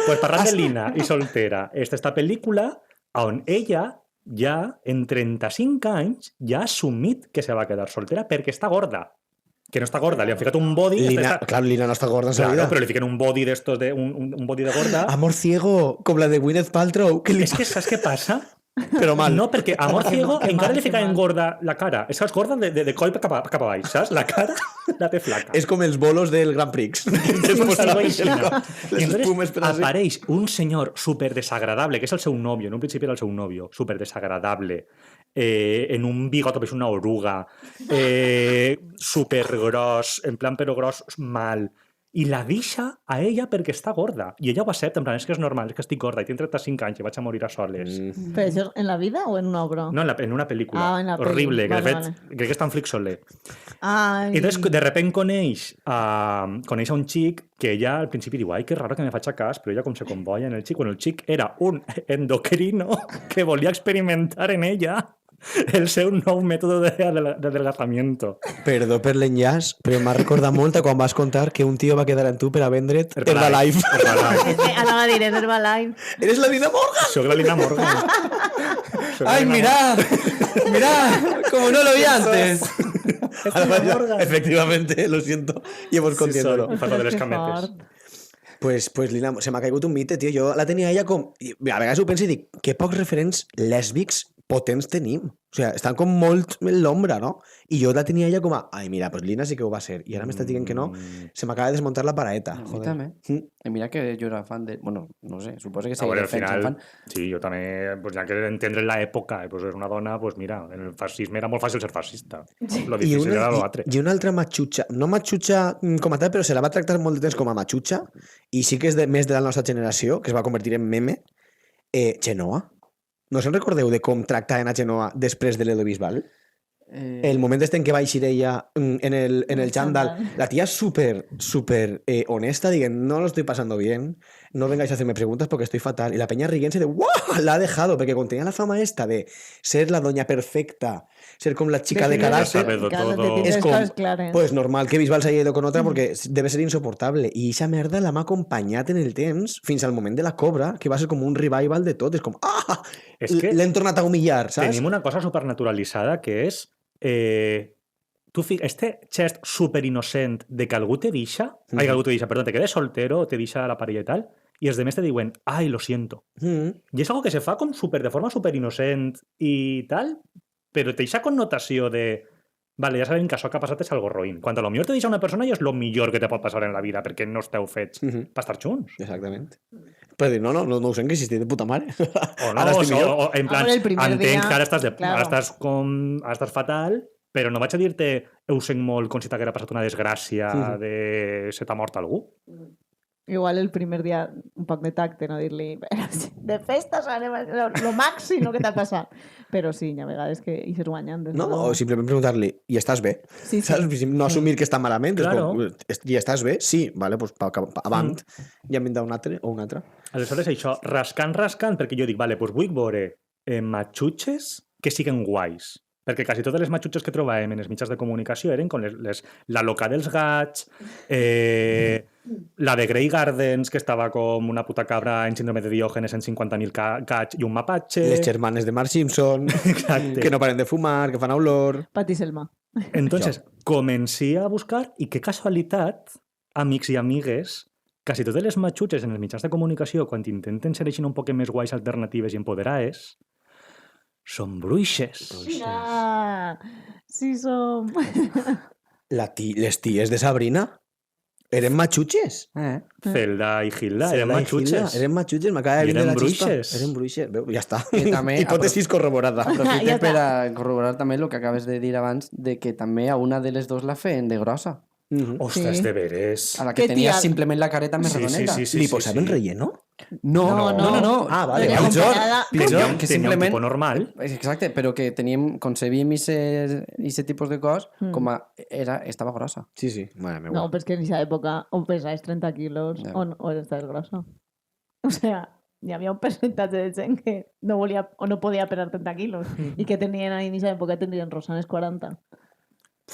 Pues parlant de Lina i soltera, esta pel·lícula on ella ja, en 35 anys, ja ha assumit que se va quedar soltera perquè està gorda. Que no està gorda, li han ficat un body... Lina, claro, Lina no està gorda en sa Claro, vida. però li fiquen un body d'estos de... Un body de gorda. Amor ciego, com la de Gwyneth Paltrow. Que li... És que saps què passa? Però mal. No, perquè Amor Que Ciego mal, encara li que ficaven mal. gorda la cara. És que és gorda de coll cap a baix, saps? La cara la té flaca. És com els bolos del Grand Prix. Pues algo així. I Les entonces espumes per així. apareix un senyor super desagradable, que és el seu nòvio, en un principi era el seu nòvio, super desagradable, en un bigot, és una oruga, super gros, en plan però gros mal, i la deixa a ella perquè està gorda. I ella ho accepta, en plan, és que és normal, és que estic gorda i tinc 35 anys i vaig a morir a soles. Però això és en la vida o en una obra? No, en una pel·lícula. Ah, en la peli. Horrible, que de Vale, fet, crec que està en Flixolé. Ai... I entonces, de repente coneix a un xic que ella al principi diu, ai, que raro que me faig a cas, però ella com se convoia en el xic. Bueno, el xic era un endocrino que volia experimentar en ella el seu nou mètode d'adelgazamiento. Perdó per l'enllaç, però m'ha recordat molt a quan vas contar que un tio va quedar en tu per a vendre't Herbalife. Herbalife. És que anava a dir en Herbalife. Eres la Lina Morgan. Soc la Lina Morgan. Soc la ¡Ay, Lina mirad! ¡Mirad! Como no lo vi antes. Efectivamente, lo siento. Llevo Morgan. Sí, escondiéndolo. soy. Falta de les Que cametes. fort. Pues Lina, se m'ha caigut un mite, tio. Jo la tenia ella com... A vegades ho penso i dic, que pocs referents lèsbics potents tenim. O sigui, estan com molt en l'ombra, no? I jo la tenia ella com a... Ai, mira, pues Lina sí que ho va ser. I ara m'estàs dient que no. Se m'acaba de desmuntar la paraeta. A mi Joder. també. Mm. I mira que jo era fan de... Bueno, no sé, suposo que A seguiré veure, al fent final, fan. sí, jo també, pues, ja que entendre l'època, pues, és una dona, pues, mira, en el fascisme era molt fàcil ser fascista. Lo I difícil una, era l'altre. i una altra matxutxa, no matxutxa com a tal, però se la va tractar molt de temps com a matxutxa, i sí que és més de la nostra generació, que es va convertir en meme, Genoa. No se'n recordeu de com tractaven a Genoa després de l'Edo Bisbal? El moment este en què va eixir ella en el chándal, la tía súper honesta, dient, no lo estoy pasando bien, no vengáis a hacerme preguntas porque estoy fatal. Y la peña riguense de, ¡guau! La ha dejado, porque contenía la fama esta de ser la doña perfecta, ser como la chica de Definir- carácter. Saber-lo Claro, todo. te tienes Es como, cosas claras. pues normal que Bisbal s'hagi ido con otra porque debe ser insoportable. I esa merda la m'ha acompanyat en el temps fins al moment de la cobra, que va ser com un revival de tot. És com, ah! És que L'hem tornat a humillar, saps? tenim una cosa supernaturalitzada que és este gest superinocent de que algú te deixa, ai, que algú te deixa, perdó, te quedes soltero, te deixa la parella i tal, i els demés te diuen, ai, lo siento. I és algo que se fa com de forma superinocent i tal, però té aquesta connotació de vale, ja sabem que això que ha passat és algo roïn. Quan a lo millor te deixa una persona i és lo millor que te pot passar en la vida perquè no esteu fets per estar junts. Exactament. Però dir, no ho sé, que existit de puta mare. O no, Ara estic millor. o en plan, Ahora el primer entenc dia, que ara estàs, claro. ara estàs fatal, però no vaig a dir-te ho sent molt com si t'haguera passat una desgràcia de se t'ha mort algú. Igual el primer dia un poc de tacte, no dir-li de festes anem a lo màxim que t'ha passat. Però sí, hi ha vegades que hi ses guanyant. des de No, luego. o simplement preguntar-li, i estàs bé? Sí, sí. Saps? No assumir que està malament. Claro. És com, i estàs bé? Sí, vale, pues avant. Ja em vindrà un altre o un altre. Aleshores, això, rascant, perquè jo dic, vale, doncs vull veure matxutxes que siguen guais. Perquè quasi totes les matxutxes que trobàvem en els mitjans de comunicació eren com la loca dels gats, la de Grey Gardens, que estava com una puta cabra en síndrome de Diògenes en 50.000 gats i un mapatge. Les germanes de Mark Simpson, Exacte. que no paren de fumar, que fan olor... Pati Selma. Entonces, comencé a buscar i que casualitat, amics i amigues, quasi totes les matxutxes en els mitjans de comunicació, quan intenten ser així un poc més guais, alternatives i empoderades, són bruixes. Ah, sí som. Les ties de Sabrina? Eren machuches. Zelda i Hilda eren Zelda i Hilda, matxutxes. Eren machuches, m'acaba de I venir eren la xispa. bruixes. Eren bruixes. Veu, ja està. Que també- Hipòtesis corroborada. Aprofite Ja per està. a corroborar també el que acabes de dir abans, de que també a una de les dos la feien de grossa. Ostres, Sí. de veres. A la que Que tenia tia- simplement la careta més Sí, sí, redoneta. sí, sí. Li posaven relleno? No. Ah, vale. Tenia vale. comparada- Pitjor, que Tenia un simplement... tipus normal. Exacte, però que teníem, concebíem ese tipus de cos com a... Estava grossa. Sí, sí. Mare meva. No, però és que en aquesta època o pesaves 30 quilos Ja. o estàs grosso. O sea, hi havia un percentatge de gent que no volia o no podia pesar 30 quilos i que tenien en aquesta època tindrien rosanes 40.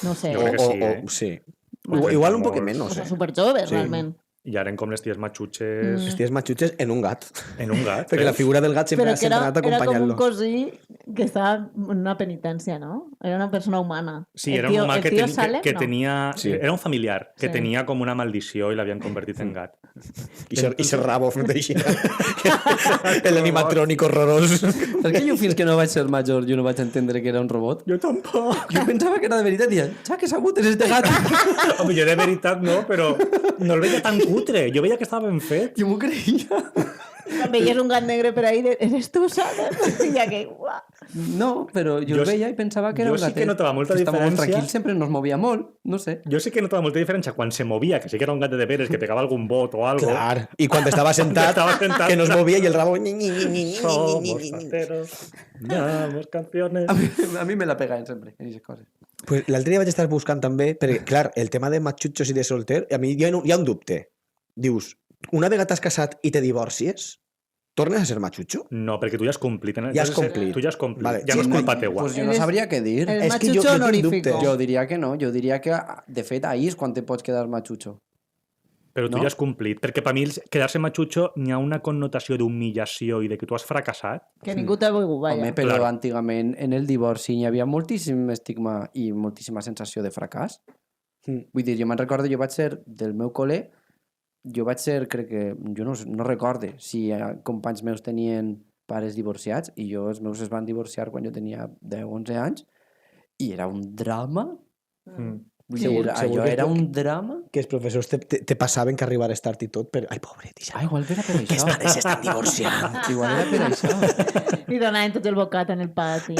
No sé, Jo crec que sí, sí. Bueno, Igual un molts. poc menys, o sea, eh? superjoves, Sí. realment. I ara com les ties matxutxes Esties matxutxes en un gat. en un gat. Perquè la veus? figura del gat sempre, Però que sempre ha era, anat era com un acompanyant-lo. cosí que estava en una penitència, no? Era una persona humana. Sí, El era tio- un humà el que, tio ten, Salem, que no. tenia... Sí. Era un familiar que Sí. tenia com una maldició i l'havien convertit en gat. I se rabo fent així. L'animatrònic horrorós. És que jo fins que no vaig ser major jo no vaig entendre que era un robot. Jo tampoc. Jo pensava que era de veritat. Dia, xa, que sabut és este gat. Home, jo de veritat no, però no el veia tan cutre. Jo veia que estava ben fet. Jo m'ho creia. Quan veies un gat negre per ahí, eres tu, Salem? I ja que, uah. No, però jo Jo el veia i pensava que era jo un sí gatet. que notava molta Estava molt diferència. tranquil, sempre nos movia molt, no sé. Jo sí que notava molta diferència quan se movia, que sí que era un gat de veres, que pegava algun bot o algo. Clar. I quan estava sentat, Estava sentat. que no es movia i el rabo... Somos rateros, damos canciones. A mi me la pegaven sempre, en aquestes coses. Pues l'altre dia vaig estar buscant també, perquè, clar, el tema de matxutxos i de solter, a mi hi ha un dubte. Dius, una vegada t'has casat i te divorcies, tornes a ser matxutxo? No, perquè tu ja has complit. Ja has complit. Tu ja has complit. Vale, Ja no sí, és culpa teua. Pues jo no Eres sabria què dir. El És que jo machucho tinc honorífico. dubtes. Jo diria que no, jo diria que, de fet, ahir és quan te pots quedar matxutxo. Però tu No? ja has complit. Perquè per mi quedar-se matxutxo n'hi ha una connotació d'humillació i de que tu has fracassat. Que ningú t'ha volgut, Home, vaja. però Claro. antigament en el divorci hi havia moltíssim estigma i moltíssima sensació de fracàs. Vull dir, jo me'n recordo, jo vaig ser del meu col·le, jo vaig ser, crec que, jo no recorde si companys meus tenien pares divorciats i els meus es van divorciar quan jo tenia 10-11 anys i era un drama. Vull Sí. dir, Segur allò que és era poc. un drama. Que els professors te passaven que arribares tard i tot, però... Ai, pobret, Ah, igual era per que els això. pares s'estan divorciant. Igual era per això. I donaven tot el bocat en el pati.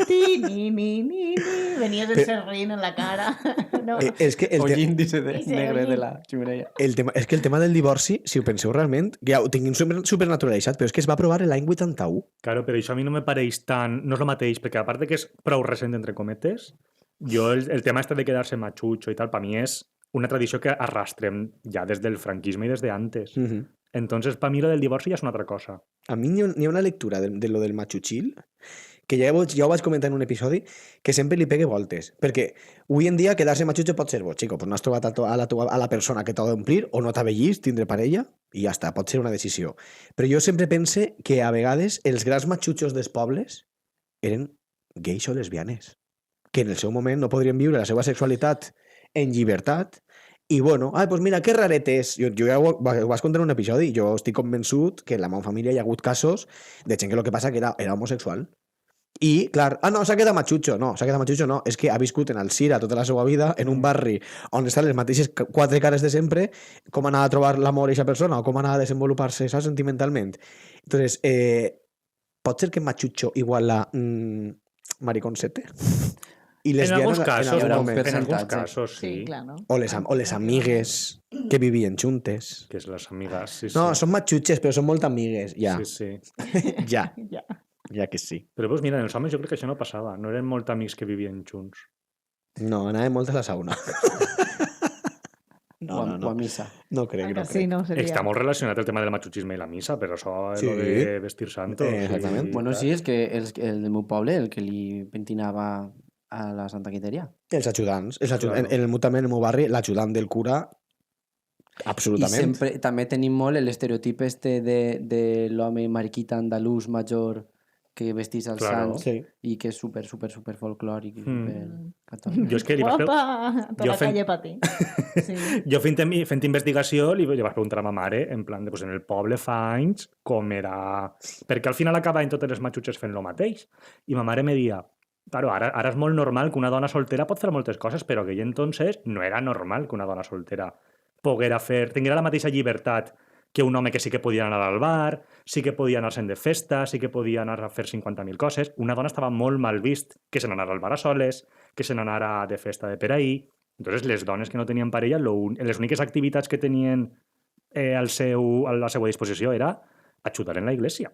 Ti, ni. Venies el serrín en la cara. No. És que O l'índice de Sí, negre de ollín. la ximeneia. és que el tema del divorci, si ho penseu realment, que ja ho tinguin supernaturalitzat, però és que es va aprovar l'any 81. Claro, però això a mi no me pareix tan... No és el mateix, perquè a part de que és prou recent, entre cometes, jo el tema este de quedar-se matxutxo i tal, per mi és una tradició que arrastrem ja des del franquisme i des de antes. Entonces, per mi lo del divorci ja és una altra cosa. A mi hi ha una lectura de lo del matxutxil que ja ho vaig comentar en un episodi, que sempre li pegue voltes. Perquè avui en dia quedar-se matxutxo pot ser bo, xico, pues no has trobat a la persona que t'ha d'omplir o no t'ha vellist, tindre parella, i ja està, pot ser una decisió. Però jo sempre pense que a vegades els grans matxutxos dels pobles eren gais o lesbianes, que en el seu moment no podrien viure la seva sexualitat en llibertat. I bueno, pues mira, que raret és. Jo ja ho vas contar en un episodi. Jo estic convençut que en la meva família hi ha hagut casos de gent que el que passa que era homosexual. I, clar, no, s'ha quedat matxutxo. No, s'ha quedat matxutxo no. És que ha viscut en Alzira tota la seva vida, en un barri on estan les mateixes quatre cares de sempre, com anava a trobar l'amor a aquesta persona o com anava a desenvolupar-se, saps, sentimentalment. Entonces, pot ser que matxutxo iguala mariconcete? I En lesbiana alguns casos, algun haurà un moment. en alguns percentatge. casos, sí. Sí, clar, no? O les amigues que vivien juntes. Que és les amigues, sí, sí. No, són matxutxes, però són molt amigues. Ja, Sí, sí. ja, Ja. ja que sí. Però pues, mira, en els homes jo crec que això no passava. No eren molt amics que vivien junts. No, anàvem molt a la sauna. O a missa. No crec, Ah, no que sí, crec. no, seria... Està molt relacionat el tema del matxutxisme i la missa, però això Sí. lo de vestir santos. Exactament. i Bueno, tal. sí, és que el del meu poble, el que li pentinava a la Santa Quiteria. Els ajudants. Claro. En el meu també, en el meu barri, l'ajudant del cura, I absolutament. sempre, també tenim molt l'estereotip este de l'home mariquita andalús major que vestís als Claro. sants Sí. i que és super folclòric i super catòlic. Jo és que li vaig Guapa! Tota Jo la fent- calle pa ti. Sí. Jo fent investigació li vaig preguntar a ma mare en plan de, pues, en el poble fa anys com era... Perquè al final acabaven totes les matxutxes fent lo mateix. I ma mare me dia, claro, ara és molt normal que una dona soltera pot fer moltes coses, però aquell entonces no era normal que una dona soltera tinguera la mateixa llibertat que un home que sí que podia anar al bar, sí que podia anar-se'n de festa, sí que podia anar a fer 50.000 coses. Una dona estava molt mal vist que se n'anara al bar a soles, que se n'anara de festa de per ahí. Entonces, les dones que no tenien parella, les úniques activitats que tenien a la seva disposició era ajudar en la iglesia.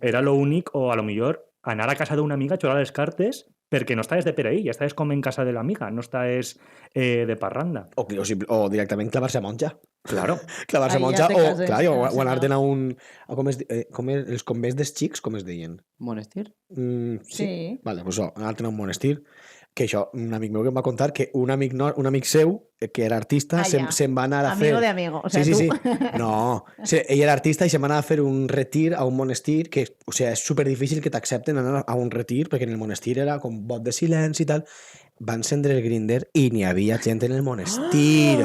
Era l'únic, o a lo millor anar a casa d'una amiga a jugar a les cartes perquè no estaves de per ahí, ja estaves com en casa de l'amiga, no estaves de parranda. O directament clavar-se a monja. Claro. Clavar-se a Ahí ja monja te o, cases, clar, ja, o sí, anar-te'n a un... els convents dels xics, com es deien? Monestir? Sí. Vale, doncs anar-te'n a un monestir, que això, un amic meu que em va contar que un amic seu, que era artista, se'n va anar a fer... Amigo de amigo, o sea, sí. tú. No, ell era artista i se'n va anar a fer un retir a un monestir que, o sigui, és superdifícil que t'accepten anar a un retir perquè en el monestir era com vot de silenci i tal. Va encendre el Grindr i n'hi havia gent en el monestir.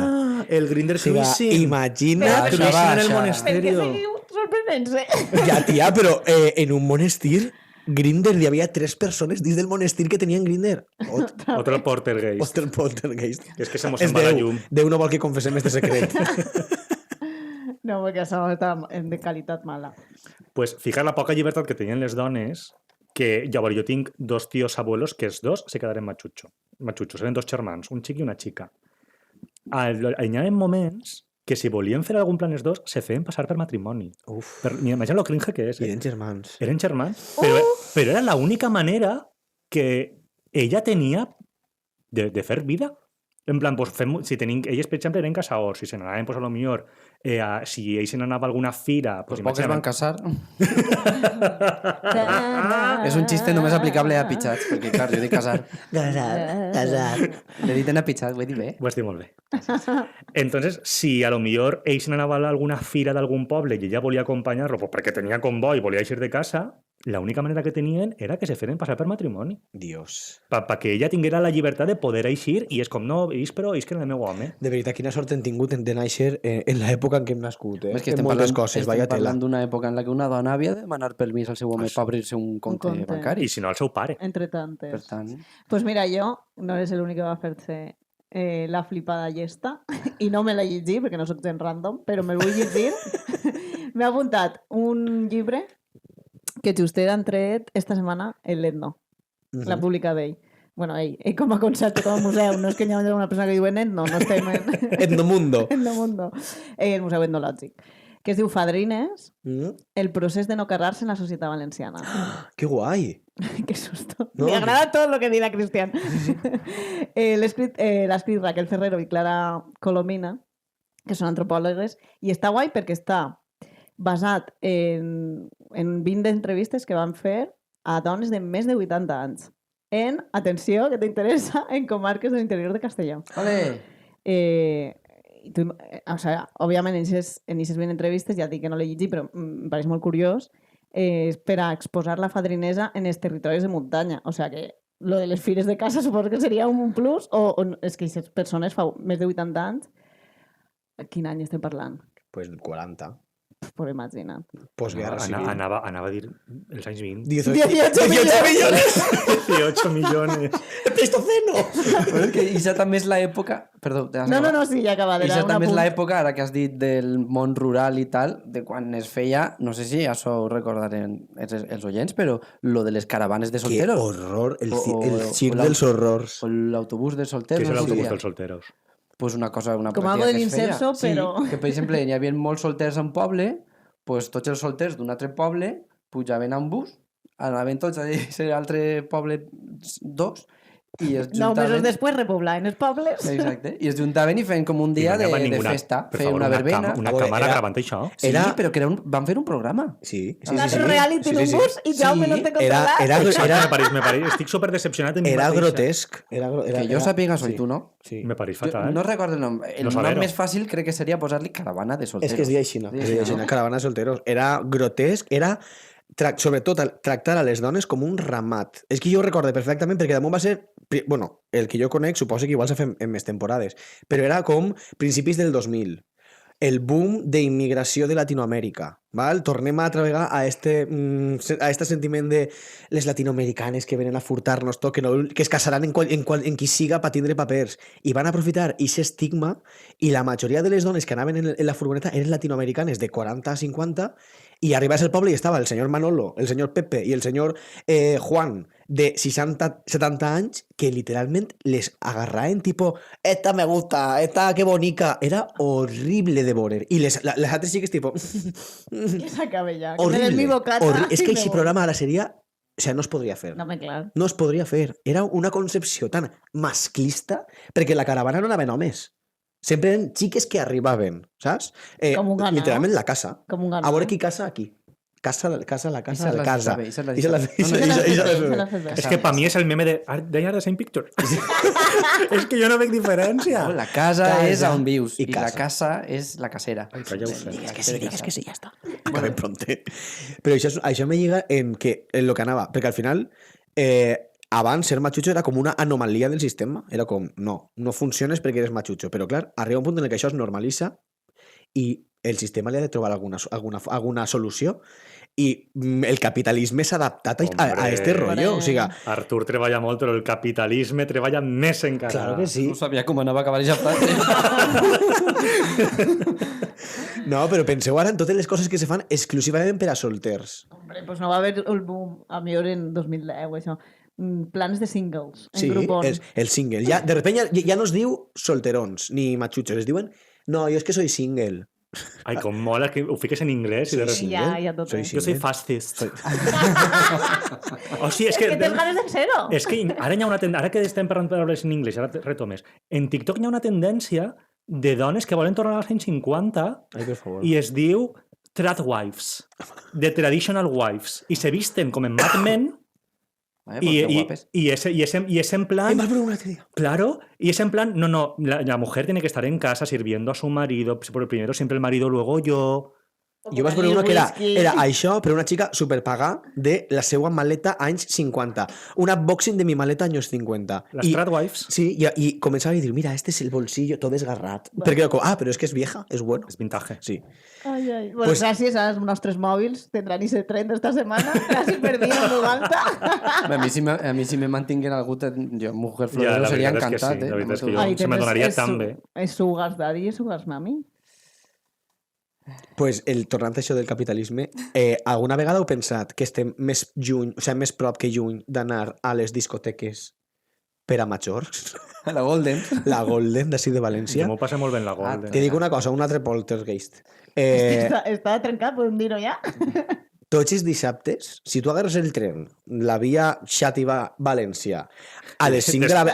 El Grindr O sigui, cruising. imagina't. Baixa, Cruising en el baixa. monasterio. Per què seguiu sorprenent-se? Ja, tia, però en un monestir, Grindr, hi havia 3 persones dins del monestir que tenien Grindr. Otro poltergeist. Ostres, poltergeist. És que se mos És en va la Déu. llum. Déu no vol que confessem este secret. No, perquè això està de qualitat mala. Pues fijar la poca llibertat que tenien les dones, que llavors jo tinc 2 tios abuelos que els 2 se quedaren matxutxos, eren 2 germans, un xic i una xica. Hi ha moments que si volien fer algun plan els 2 se feien passar per matrimoni. Uf, Imagina lo cringe que és. i eren germans. Eren germans, però era l'única manera que ella tenia de fer vida. En plan, pues, si ells, per exemple, eren casadors, si se n'anaven, pues, a lo millor, si ells se n'anava a alguna fira... Pues Pues, pocs es van casar. Ah. És un xiste només aplicable a pitxats, perquè, clar, jo dic casar. Casat. L'he dit en apitxat, ho he dit bé. Ho has dit molt bé. Entonces, si a lo millor ells n'anava a alguna fira d'algun poble i ella volia acompanyar-lo pues, perquè tenia convoi i volia eixir de casa, l'única manera que tenien era que se feren passar per matrimoni. Dios. Perquè ella tinguera la llibertat de poder eixir i és com, no, però és que era el meu home. De veritat, quina sort hem tingut de néixer en l'època en què hem nascut, És que en estem moltes parlant, coses, vaya tela. parlant d'una època en la que una dona havia de demanar permís al seu home per obrir-se un compte compte. bancari. I si no, el seu pare. Entre Per tantes. tant, Pues mira, jo no eres l'únic que va fer-se la flipada llesta i no me la llegí perquè no soc gent random, però me'l vull llegir. M'he apuntat un llibre que just han tret esta setmana el Etno, la pública d'ell. Bueno, ell com a concepte, com a museu, no és que hi ha una persona que diu Etno, no estem en Etnomundo. Etnomundo, el Museu Etnològic, que es diu Fadrines, Mm. el procés de no carrar-se en la societat valenciana. Que guai. Qué susto. No, Me agrada todo lo que dirá Cristian. L'ha escrit Raquel Ferrero i Clara Colomina, que són antropòlogues, i està guai perquè està basat en 20 entrevistes que van fer a dones de més de 80 anys. En, atenció, que t'interessa, en comarques de l'interior de Castelló. ole! O sea, òbviament, en aquestes 20 entrevistes, ja dic que no l'he llegit, però em pareix molt curiós, per a exposar la fadrinesa en els territoris de muntanya. O sea que lo de les fires de casa suposo que seria un plus, o és que aquestes persones fa més de 80 anys, quin any estem parlant? Pues 40. Pues imagina't. Postguerra civil. Anava a dir els anys 20. 18 millones. 18 millones. El Pleistoceno. Però és que això també és l'època... Perdó, No, sí, ja acaba. Això també és l'època, ara que has dit del món rural i tal, de quan es feia, no sé si això ho recordarem els oients, però lo de les caravanes de Qué solteros. horror. El O circ dels horrors. O l'autobús de Què solteros. és no sé l'autobús què. dels solteros? Pues una cosa, una Com pràctica algo de que es feia. l'inserso, però- Sí, que per exemple hi havia molts solters en poble, pues tots els solters d'un altre poble pujaven en bus, anaven tots a l'altre poble 2 i es 9 juntaven... mesos després repoblaven els pobles. Exacte. I es juntaven i feien com un dia I no de ninguna- festa. per Feien favor, una verbena. Una A veure, càmera era- gravant això? Sí, Era- però que van fer un programa. Sí, sí, Un sí. altre reality d'un bus i Jaume no té controlat. Era Me pareix, estic super decepcionat de mi Era mateixa. grotesc. Que jo sàpiga soy tu, no? Sí. Me pareix Jo fatal. no recordo el nom. El No nom saber-ho. més fàcil crec que seria posar-li caravana de solteros. És que es deia així, no? Sí, Es deia així, no? caravana de solteros. Era grotesc, era sobretot tractar a les dones com un ramat. És que jo ho recordo perfectament perquè damunt va ser... Bueno, el que jo conec suposo que igual s'ha fet en més temporades, però era com principis del 2000. El boom d'immigració de Latinoamèrica. Val? Tornem altra vegada a este sentiment de les latinoamericanes que venen a furtar-nos tot, que es casaran en qui siga per tindre papers. I van aprofitar aquest estigma i la majoria de les dones que anaven en la furgoneta eren latinoamericanes de 40 a 50 i arribaves al poble i estava el senyor Manolo, el senyor Pepe i el senyor Juan de 60-70 anys que literalment les agarraven tipo esta me gusta, esta que bonica. Era horrible de veure. I les altres xiques tipo... Que s'acabe ja. Que me horrible. des mi bocata. És i que me aquest voy. programa ara seria... O sea, no es podria fer. No, clar. No es podria fer. Era una concepció tan masclista perquè la caravana no anaven homes. Sempre eren xiques que arribaven, saps? Com un ganado. Literalment la casa. Com un ganado. A veure qui casa aquí. Casa, la casa, la casa. Esa Esa la És que per mi és el meme de They are the same picture. És que jo no veig diferència. La casa és on vius i i la casa. casa és la casera. Ai, calleu-se. Digues que sí, ja està. Acabem pronte. Però això me lliga en lo que anava, perquè al final abans ser machucho era com una anomalia del sistema. Era com, no funciones perquè eres machucho. Però clar, arriba un punt en el que això es normalitza i el sistema li ha de trobar alguna solució i el capitalisme s'ha adaptat a este rotllo. O sigui, Artur treballa molt, però el capitalisme treballa més encara. claro que sí. No sabia com anava a acabar aquesta frase. No, però penseu ara en totes les coses que se fan exclusivament per a solters. Hombre, pues no va haver el boom a millor en 2010, això. Plans de singles, en Sí, grupons. el single. Ja, de repente ja no es diu solterons ni machuchos, es diuen no, jo és que soy single. Ai, com mola que ho fiques en anglès. I de Sí, repente... Ja tot. Soy Jo soy single. fastest. O sigui, és que... Que tens ganes de ser-ho. És que ara hi ha una tendència, ara que estem parlant paraules en anglès, ara retomes, en TikTok hi ha una tendència de dones que volen tornar als anys 50 Ai, per favor. i es diu tradwives, de traditional wives, i se visten com en Mad Men y es en plan... Más por una tía. Claro, y es en plan, no, la mujer tiene que estar en casa sirviendo a su marido, por primero siempre el marido, luego yo... Jo vaig veure una que era això, però una xica superpagà de la seva maleta anys 50. Un unboxing de mi maleta anys 50. Las tradwives Sí, i començava a dir, mira, este es el bolsillo todo desgarrat. Perquè, però és que és vieja, és bueno. es vintage. Sí. Ai. Bueno, Pues- gràcies als nostres mòbils tindran ese tren esta setmana. Quasi perdíem 90. A mi si me mantinguen algú, jo, mujer Ja, florero, la seria veritat és que encantat. sí, la veritat és que Amb jo se me donaria tan bé. És Sugars Daddy i Sugars Mami. Pues tornant a això del capitalisme, alguna vegada heu pensat que estem més lluny, o sigui, més prop que lluny d'anar a les discoteques per a majors? La Golden. La Golden, d'ací de València. Jo m'ho passo molt bé en la Golden. Te dic una cosa, un altre poltergeist. Està trencat, podem dir-ho ja? Tots els dissabtes, si tu agarres el tren, la via Xàtiva-València, a les 5 de la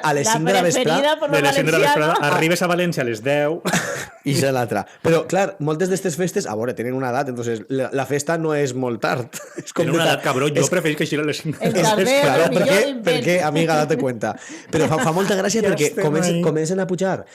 vesprada, per De les 5 de la vesprada, valenciano. arribes a València a les 10. i és l'altra. Però, clar, moltes d'aquestes festes, a veure, tenen una edat, entonces la festa no és molt tard. És En una edat, cabró, jo és- preferís que així a les 5. El És Calder, claro, el millor perquè, invent. perquè, amiga, date cuenta. Però fa molta gràcia Ja perquè estem ahí. comencen a pujar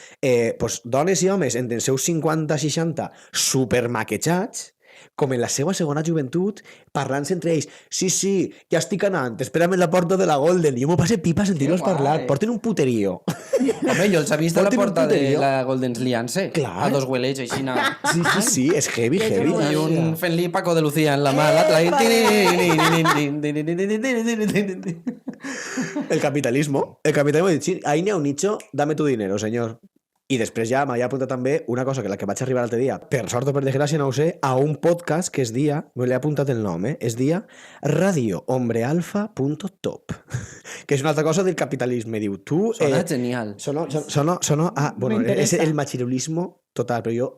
pues, dones i homes entre els seus 50-60 supermaquejats, com en la seva segona joventut, parlant-se entre ells. Sí, ja estic anant, espérame en la porta de la Golden. I jo m'ho passe pipa sentir-los Que guai. parlar. Porten un puterío. Home, jo els he vist a la Porten un porta de puterío. la Golden's liant-se. Clar. A dos güelets, així. Sí, és heavy, heavy. I un fent-li Paco de Lucía en la mà, l'altre. El capitalismo. Sí, ahí n'hi ha un nicho, dame tu dinero, señor. I després ja m'havia apuntat també una cosa que la que vaig arribar l'altre dia, per sort o per desgràcia, no ho sé, a un podcast que es dia, me l'he apuntat el nom, es dia radiohombrealfa.top, que és una altra cosa del capitalisme. Diu, tu... Sona genial. Bueno, és el machirulismo total, però jo,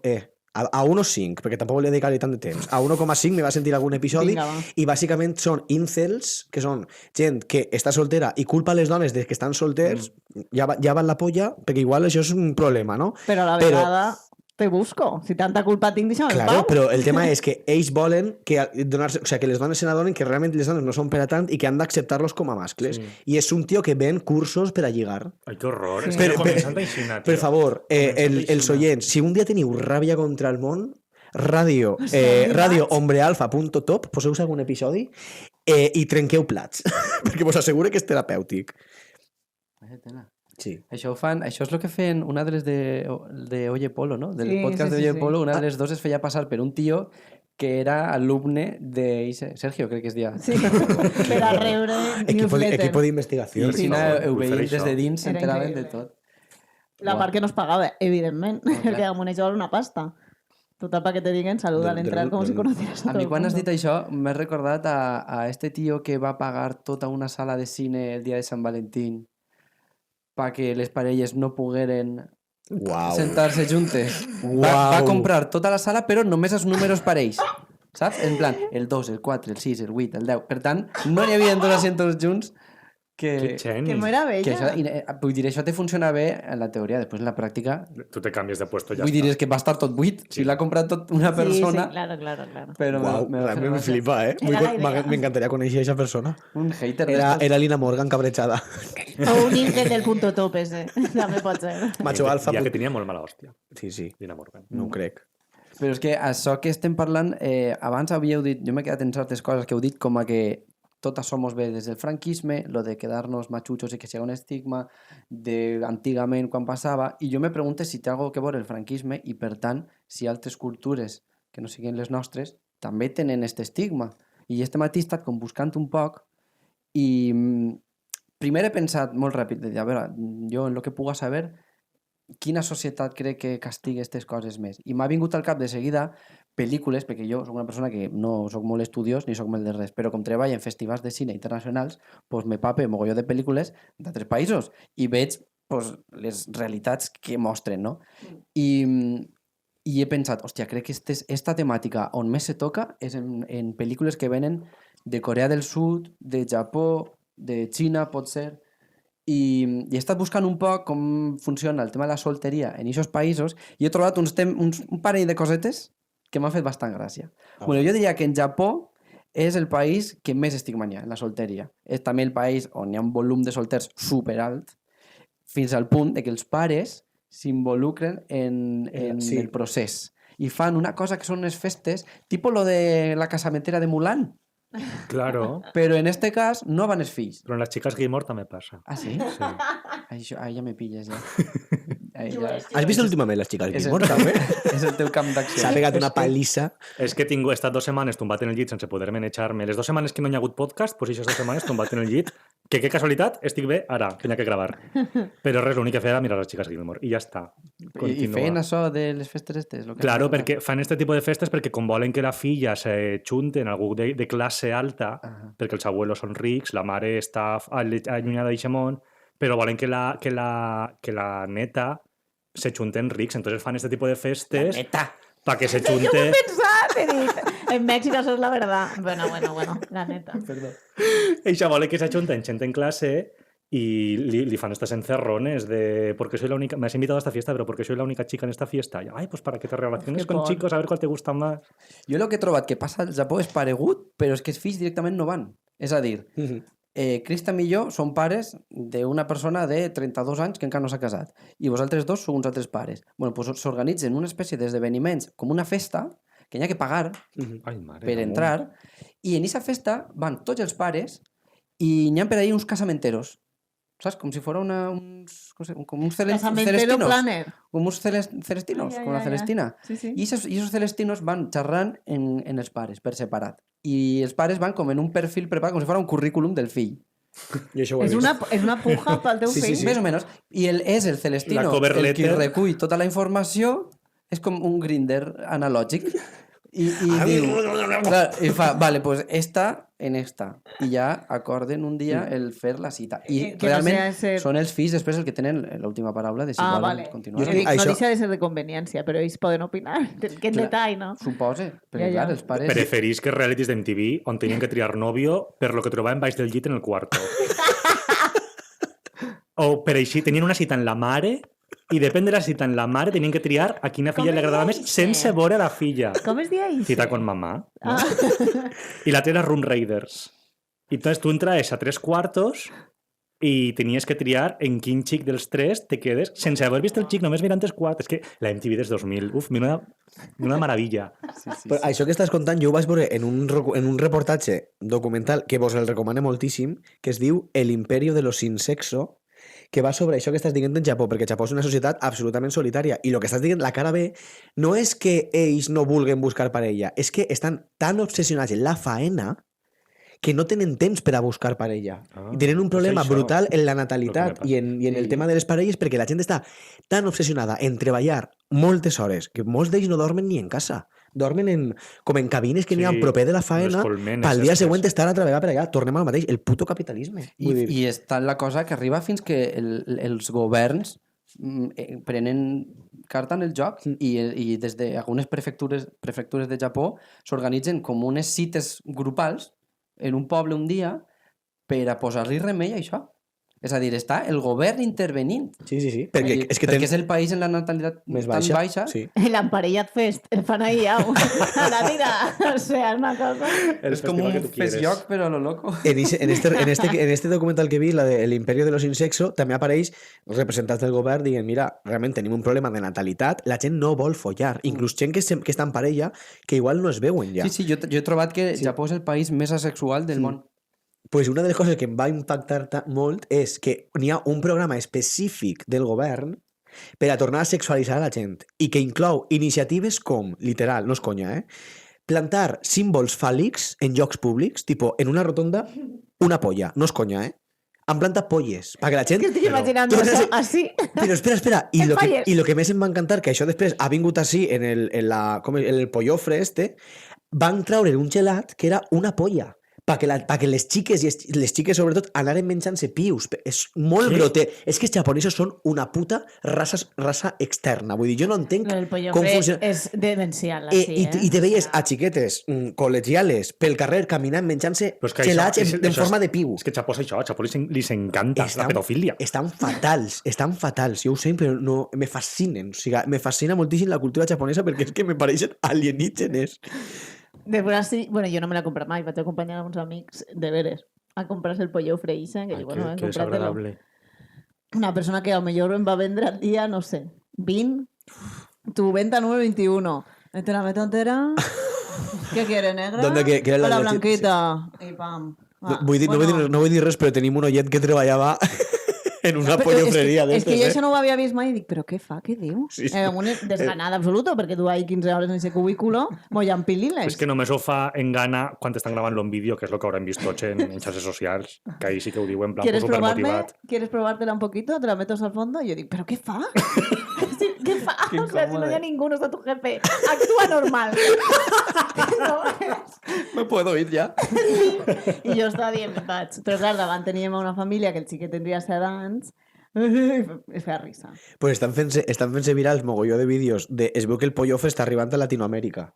a 1,5, perquè tampoc li he dedicat tant de temps, a 1,5 me va sentir algun episodi. Vinga, va. I bàsicament són incels, que són gent que està soltera i culpa a les dones de que estan solters, ja van la polla, perquè igual això és un problema, no? Però a la vegada te busco. Si tanta culpa tinc, deixa'm en Claro, pau. però el tema és que ells volen que que les dones se n'adonen que realment les dones no són per a tant i que han d'acceptar-los com a mascles. I és un tio que ven cursos per a lligar. Ai, que horror. Sí. És que no començant així, tio. Per favor, Començant els així. oients, si un dia teniu ràbia contra el món, radiohombrealfa.top, poseu-vos algun episodi i trenqueu plats, perquè vos asseguro que és terapèutic. Vaya tela. Sí. Això és el que feien una de les de Oye Polo, no? Del Sí, podcast sí, de sí, Oye sí. Polo, una de les dos es feia passar per un tio que era alumne de Sergio, crec que es dia. Sí, per a rebre Equipo newsletter. d'investigació. I així ho vull fer veiem això. des de dins, Era s'enteraven de increïble. tot. La part que no es pagava, evidentment, clar. perquè a Monejol una pasta. Total, para que te digan saluda al entrar como si conocieras a A todo mi el quan has mundo. dit això m'he recordat a este tio que va pagar tota una sala de cine el dia de Sant Valentín perquè les parelles no pogueren Uau. sentar-se juntes. Uau. Va comprar tota la sala però només els números parells. Saps? En plan, el 2, el 4, el 6, el 8, el 10. Per tant, no n'hi havia dos asientos junts Que que... geni. Que no era bella. Que això, vull dir, això te funciona bé en la teoria, després en la pràctica... Tu te canvies de puesto, ja Vull dir, està. és que va estar tot buit. Si l'ha comprat tot una Sí, persona... sí, claro, claro, claro. Però Uau, va fer me gràcia. flipa, eh? Era la idea. M'encantaria conèixer a aquesta persona. Un hater Era d'estos. Lina Morgan cabrejada. O un Inge del punto top ese. També pot ser. Macho alfa. Ja que tenia molt mala hòstia. Sí, sí, Dina Morgan. no ho crec. Però és que això que estem parlant, abans havíeu dit, jo m'he quedat en certes coses que heu dit com a que tot això mos ve des del franquisme, lo de quedar-nos matxutxos i que sigui un estigma d'antigament quan passava, i jo me pregunto si té alguna que veure el franquisme i, per tant, si altres cultures que no siguin les nostres també tenen aquest estigma. I este matí he estat com buscant un poc i primer he pensat molt ràpid, de dir, a veure, jo en el que puga saber, quina societat crec que castiga aquestes coses més? I m'ha vingut al cap de seguida pel·lícules, perquè jo soc una persona que no soc molt estudiós ni soc molt de res, però com treballo en festivals de cine internacionals, pues me pape mogolló de pel·lícules d'altres països i veig pues, les realitats que mostren, no? I he pensat, hòstia, crec que esta temàtica on més se toca és en pel·lícules que venen de Corea del Sud, de Japó, de Xina, pot ser, i he estat buscant un poc com funciona el tema de la solteria en aquests països i he trobat un parell de cosetes que m'han fet bastant gràcia. Bueno, jo diria que en Japó és el país que més estigma hi ha en la solteria. És també el país on hi ha un volum de solters superalt, fins al punt de que els pares s'involucren en Sí. el procés i fan una cosa que són unes festes, tipo lo de la casamentera de Mulan, Claro. però en este cas no van els fills. Però en les xiques Gilmore també passa. Ah, sí? Sí. Ahí ja me pilles, ja. Ahí ja. Has vist últimament les xiques És el, Gilmore, també? és el teu camp d'acció. S'ha pegat una pallissa. És que he estat 2 setmanes tombat en el llit sense poder-me eixar-me. Les 2 setmanes que no hi ha hagut podcast, doncs aquestes 2 setmanes tombat en el llit. Que casualitat, estic bé ara, tenia que gravar. Però res, l'únic que feia era mirar les xiques Gilmore. I ja està. I feien això de les festes estes? Lo que Claro, has dit, perquè fan este tipus de festes perquè com volen que la filla se junte en algú de classe alta, perquè els abuelos són rics, la mare està allunyada d'aquest món, però volen que la neta se junten rics. Entonces fan este tipus de festes para que se Jo ho he junte... pensat, he dit. En México eso es la verdad. Bueno, la neta. Perdó. Ella vole que se junten gente en clase y li fan estas encerrones de porque soy la única, me has invitado a esta fiesta, pero porque soy la única chica en esta fiesta. Y, ay, pues para que te relaciones Qué con por. chicos, a ver cuál te gusta más. Jo el que he trobat que passa al Japó és paregut, però és que els fills directament no van. És a dir, Cristian i jo som pares d'una persona de 32 anys que encara no s'ha casat i vosaltres dos sou uns altres pares. Bueno, doncs s'organitzen una espècie d'esdeveniments com una festa que n'hi ha que pagar Ay, madre. per entrar i en aquesta festa van tots els pares i n'hi ha per ahí uns casamenteros. Saps? Com si fos com uns Casamentero celestinos. planner. Com uns celestinos, com la Celestina. Sí, sí. I esos celestinos van xerrant en els pares, per separat. I els pares van com en un perfil preparat, com si fos un currículum del fill. Jo això ho he És vist. una puja pel teu Sí, sí, fill. sí. Més o menys. I és el Celestino La cover el que letter. recull tota la informació, és com un Grindr analògic. I diu, clar, i fa, vale, pues esta en esta. I ja acorden un dia el fer la cita. I Que no realment sea ese- són els fills després el que tenen l'última paraula de si Ah, volen vale. continuar. Jo Dic, no Això- deixa de ser de conveniència, però ells poden opinar. Que en Clar. detall, no? Supose, però Ja, ja. clar, els pares... Preferís que realities d'MTV on tenien que triar novio per lo que trobaven baix del llit en el quarto. O per així, tenien una cita en la mare i depèn de la cita en la mare tenien que triar a quina filla Com li agradava es més dice? sense veure la filla. Com es deia això? Cita con mamá. Ah. Y la otra era Room Raiders. Y entonces tú entras a 3 quartos y tenías que triar en quin xic dels 3 te quedes sense haver vist el xic, només mirant els 4. És que la MTV des 2000, uf, una meravella. Però això que estàs contant jo ho vaig veure en un reportatge documental que vos el recomano moltíssim, que es diu El imperio de los sin sexo, que va sobre això que estàs dient en Japó, perquè Japó és una societat absolutament solitària. I el que estàs dient, la cara B, no és que ells no vulguen buscar parella, és que estan tan obsessionats en la faena que no tenen temps per a buscar parella. I tenen un problema això, brutal en la el natalitat que me i en el tema de les parelles perquè la gent està tan obsessionada en treballar moltes hores que molts d'ells no dormen ni en casa. Dormen com en cabines que n'hi ha Sí, proper de la les faena colmenes pel dia estes. següent estar a treballar per allà. Tornem al mateix, el puto capitalisme. Vull dir, I està la cosa que arriba fins que els governs prenen carta en el joc i des d'algunes prefectures de Japó s'organitzen com unes cites grupals en un poble un dia per a posar-li remei a això. És a dir, està el govern intervenint. sí. Perquè és que perquè és el país en la natalitat més tan baixa. Sí. El Emparellat Fest, el fan ahí a la tira. O sea, es una cosa... El És com festival un que tu quieres. fes-lloc, però a lo loco. En este documental que vi, la de El Imperio de los Insexo, també apareix els representants del govern dient, mira, realment tenim un problema de natalitat, la gent no vol follar, inclús gent que està en parella que igual no es veuen ja. Sí, jo he trobat que Japó és el país més asexual del món. Pues una de les coses que em va impactar molt és que n'hi ha un programa específic del govern per a tornar a sexualitzar a la gent i que inclou iniciatives com, literal, no és conya, plantar símbols fàl·lics en llocs públics, tipo, en una rotonda, una polla, no és conya, Han plantat polles, perquè la gent... Que estic imaginando Torna a eso ser- así. Però espera, i lo, Fires. i lo que més em va encantar, que això després ha vingut així en el pollofre van treure un gelat que era una polla, perquè les xiques, i les xiques sobretot, anaren menjant-se pius. És molt Què? brote. És que els japonesos són una puta raça externa. Vull dir, jo no entenc El pollo com fre funciona... és demencial, I, així, i te veies a xiquetes col·legiales pel carrer caminant menjant-se Però és que gelats això- en això forma és- de piu. És que Japó és això, a Japó li encanta la pedofilia. Estan fatals, jo ho sé, però no, me fascinen. O sigui, me fascina moltíssim la cultura japonesa perquè és que me pareixen alienígenes. Després, sí, bueno, jo no me la compro mai, vaig acompanyar a uns amics de veres a comprar-se el pollo freísa, que Ai, jo, bueno, que cómpratelo. desagradable. Una persona que a lo mejor em va vendre al día, no sé, 20, tu venta número 21. ¿Te la meto entera? ¿Qué quiere, negra? ¿Dónde que era la O la leche? blanquita. Y pam. No vull dir res, però tenim un oient que treballava en una Però pollofreria és que d'estes, jo això no ho havia vist mai i dic, però què fa, què diu? Sí, sí. Una desganada absoluta, perquè tu ahí 15 hores en ese cubículo mollant pililes. És que només ho fa en gana quan estan gravant-lo en vídeo, que és el que haurem vist tots en xarxes socials, que ahí sí que ho diu en plan ¿Quieres probarme? supermotivat. ¿Quieres probártela un poquito? ¿Te la metes al fondo? Y yo digo, ¿pero qué fa? Sí, ¿qué fa? Qué O sea, si no incómodo. hay ninguno, está tu jefe. Actúa normal. No, Me puedo ir ja. I jo estava dient, vaig. Però clar, davant teníem una família que el xiquet tindria 7 anys. Es feia risa. Pues estan fent-se virals mogolló de vídeos de... Es veu que el pollofre està arribant a Latinoamèrica.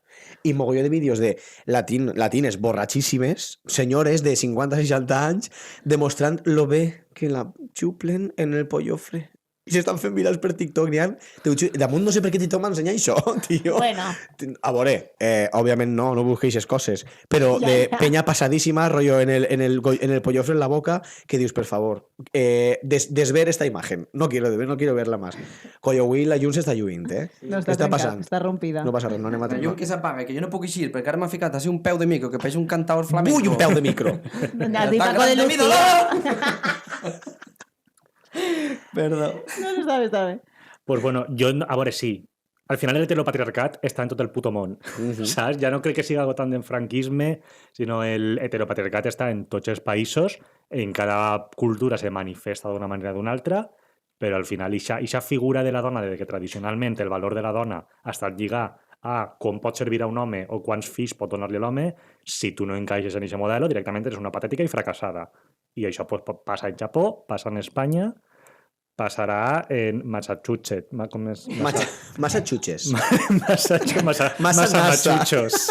I mogolló de vídeos de latines borratxíssimes, senyores de 50-60 anys, demostrant lo bé que la xuplen en el pollofre. I s'estan fent virals per TikTok, n'hi ha... Damunt no sé per què TikTok m'ensenya això, tio. Bueno. A veure, òbviament no busqueu aquestes coses, però Ja, de ja. penya passadíssima, rollo en el pollofre en la boca, que dius, per favor, desver esta imagen. No quiero verla más. Collo, avui la llum s'està lluint, No Què està passant? Està rompida. No passa res, no anem a La llum que s'apaga, que jo no puc eixir, perquè ara m'ha ficat així un peu de micro, que pareix un cantaor flamenco. Vull un peu de micro. A ti, Tan Paco de grande mi Lucía. Perdó. No, està bé. Pues bueno, jo, a veure, sí. Al final el heteropatriarcat està en tot el puto món, saps? Ja no crec que siga algo tant del franquisme, sinó el heteropatriarcat està en tots els països, en cada cultura se manifesta d'una manera o d'una altra, però al final ixa figura de la dona, de que tradicionalment el valor de la dona ha estat lligat a com pot servir a un home o quants fills pot donar-li a l'home, si tu no encaixes en aquest model, directament eres una patètica i fracassada. I això pues, passa en Japó, passa en Espanya, passarà en Massachusetts. Com és? Massa xutxes. Massachusetts. Massachusetts.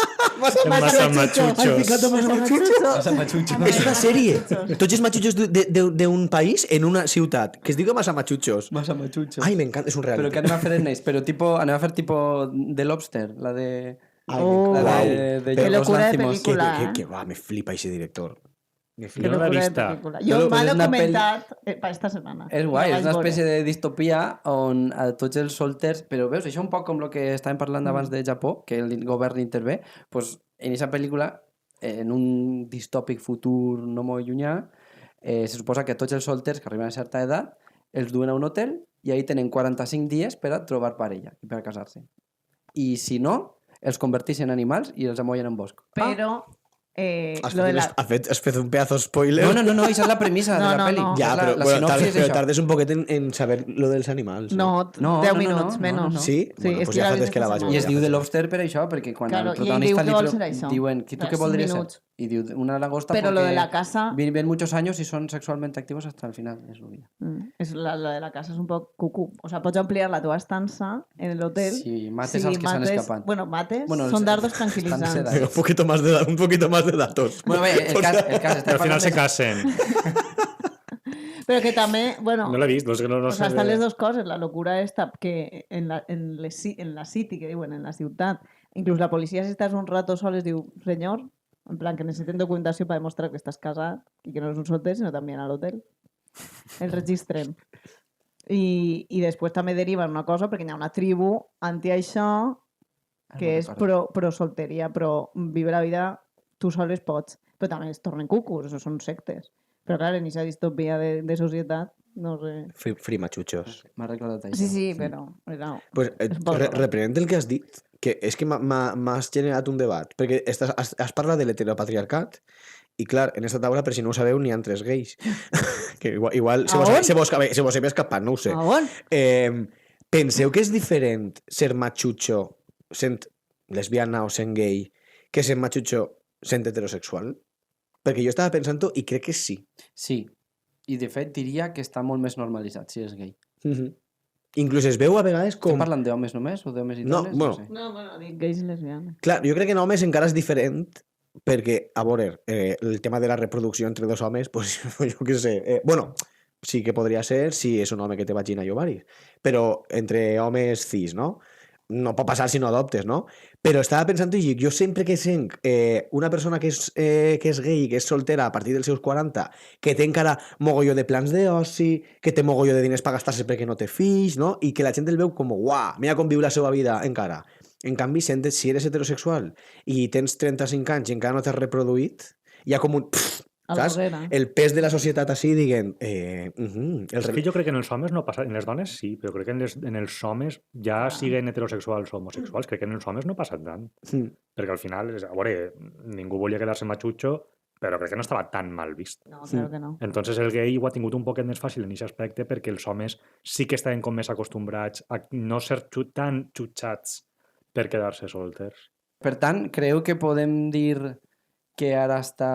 És una sèrie. Tots els matxutxos d'un país en una ciutat, que es diu Massachusetts. Massa machucho. Ai, m'encanta, és un Però reality. què anem a fer en ells? Però tipo, anem a fer tipo de Lobster, la de... Ai, Oh, la uau. de Qué Yorgos locura de Lanthimos. película. Que va, me flipa ese director. Me Que flipa. no l'he locura de vista. película. No, Jo però me és l'he una comentat per esta setmana. És guai, La és una vaig espècie veure. de distopia on a tots els solters... Però veus, això un poc com el que estàvem parlant abans de Japó, que el govern intervé, pues, en aquesta pel·lícula, en un distòpic futur no molt llunyà, se suposa que tots els solters que arriben a certa edat els duen a un hotel i ahí tenen 45 dies per a trobar parella i per a casar-se. I si no, els converteixen en animals i els amollen en bosc. Però Has lo de la... has fet un pedazo spoiler. No, esa es la premisa de la peli. no. Ja, la, però, la bueno, sinopsis és però això. tardes un poquet en saber lo dels animals. No, No, 10 no, minuts, no, menos. no. Sí? Sí, Bueno, és pues que ja la fa vist temps que la esta vaig I es veure. diu The Lobster per això, perquè quan Claro, el i ell protagonista diu que vol ser això. diuen, ¿tú Clar, qué 5 podrías ser? minuts. Y diu, una langosta Pero lo porque de la casa... viven muchos años y son sexualmente activos hasta el final de su vida. És lo de la casa és un poc cucú. O sea, pots ampliar la teva estança en l'hotel. Si mates als que s'han escapat. Bueno, mates, Bueno, són dardos estan tranquil·litzants. sedats. Un poquito más de datos. Bueno, bé, el cas Però estem al final parlant se de... casen. Però que també, bueno... No l'he vist, no sé, no o sé. sea, estan les dues coses. La locura esta que en la city, que diuen, en la ciutat, inclús la policia, si estàs un rato sol, es diu, senyor, en plan que necessiten documentació per demostrar que estàs casat i que no és un solter, sinó també a l'hotel. El registrem. I després també deriven una cosa, perquè hi ha una tribu anti-això que és pro solteria, pro viure la vida tu sols pots, però també es tornen cucus, això són sectes. Però clar, en aquesta distopia de societat, no sé... Free machuchos. M'ha recordat això. Sí, però... No. Pues, reprenent el que has dit, que és que m'has generat un debat, perquè has parlat de l'heteropatriarcat i clar, en esta taula, per si no ho sabeu, n'hi ha 3 gais. Que igual se vos havia escapat, no ho sé. A on? Penseu que és diferent ser machucho sent lesbiana o sent gay que ser machucho sent heterosexual? Perquè jo estava pensant-ho i crec que sí. Sí. I de fet diria que està molt més normalitzat si és gay. Inclús es veu a vegades com... Estem parlant d'homes només o d'homes i No, dones? bueno. sé. No, bueno, dic gais i lesbianes. Clar, jo crec que en homes encara és diferent perquè, a veure, el tema de la reproducció entre dos homes, pues, jo què sé... bueno, sí que podria ser si és un home que té vagina i ovaris, però entre homes cis, no? No pot passar si no adoptes, no? Però estava pensant i dic, jo sempre que sent una persona que és gay, que és soltera a partir dels seus 40, que té encara mogolló de plans d'oci, que té mogolló de diners per gastar-se perquè no té fills, no? I que la gent el veu com, uah, mira com viu la seva vida encara. En canvi, si eres heterosexual i tens 35 anys i encara no t'has reproduït, hi ha com un... saps? El pes de la societat així, diguem... És que jo crec que en els homes no passa... En les dones sí, però crec que en els homes, ja siguen heterosexuals o homosexuals, crec que en els homes no passa tant. Perquè al final, a veure, ningú volia quedar-se machucho, però crec que no estava tan mal vist. No, claro que no. Entonces el gay ho ha tingut un poquet més fàcil en aquest aspecte perquè els homes sí que estaven com més acostumbrats a no ser tan xutxats per quedar-se solters. Per tant, creu que podem dir que ara està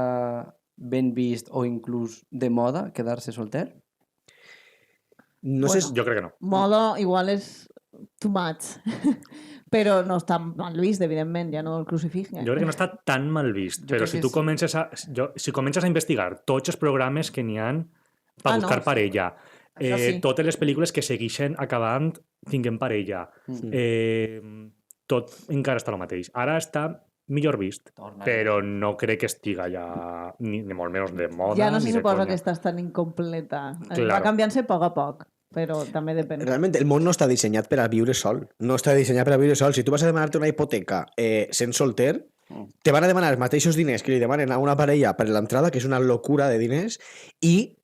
ben vist o inclús de moda quedar-se solter? No sé... Jo crec que no. Moda igual és too much. Però no està mal vist, evidentment, ja no el crucifiquen. Jo crec que no està tan mal vist, però si tu comences a investigar tots els programes que n'hi ha per buscar parella, totes les pel·lícules que segueixen acabant tinguent parella, tot encara està el mateix. Ara està millor vist, però no crec que estiga ja ni molt menys de moda. Ja no se ni de suposa conya. que estàs tan incompleta. Claro. Va canviant-se a poc, però també depèn. Realment, el món no està dissenyat per a viure sol. No està dissenyat per a viure sol. Si tu vas a demanar-te una hipoteca sent solter, te van a demanar els mateixos diners que li demanen a una parella per l'entrada, que és una locura de diners, i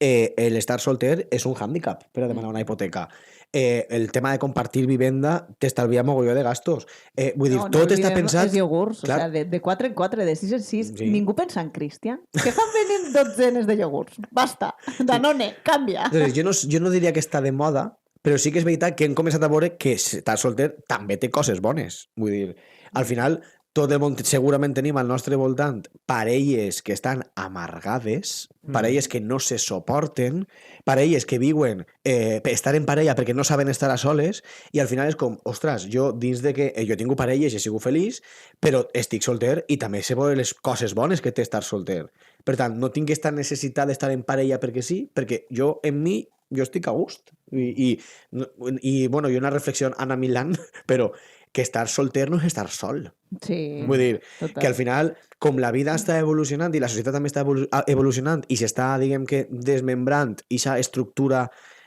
l'estar solter és un hàndicap per a demanar una hipoteca. El tema de compartir vivenda t'estalvia mogolló de gastos. Vull dir, tot està pensat... Els iogurts, Clar. o sea, de 4 en 4, de 6 en 6. Sí. Ningú pensa en Cristian. Que fan venint dotzenes de iogurts. Basta. Danone, canvia. Entonces, jo no diria que està de moda, però sí que és veritat que hem començat a veure que estar solter també té coses bones. Vull dir, al final, tot el món segurament tenim al nostre voltant parelles que estan amargades, parelles que no se soporten, parelles que viuen estar en parella perquè no saben estar a soles, i al final és com, ostres, jo dins de que jo he tingut parelles i he sigut feliç, però estic solter i també sé veure les coses bones que té estar solter. Per tant, no tinc aquesta necessitat d'estar en parella perquè sí, perquè jo en mi jo estic a gust. I bueno, hi ha una reflexió Anna Milán, però que estar solter no és estar sol. Sí. Vull dir, total. que al final, com la vida està evolucionant i la societat també està evolucionant i s'està, diguem que, desmembrant aquesta estructura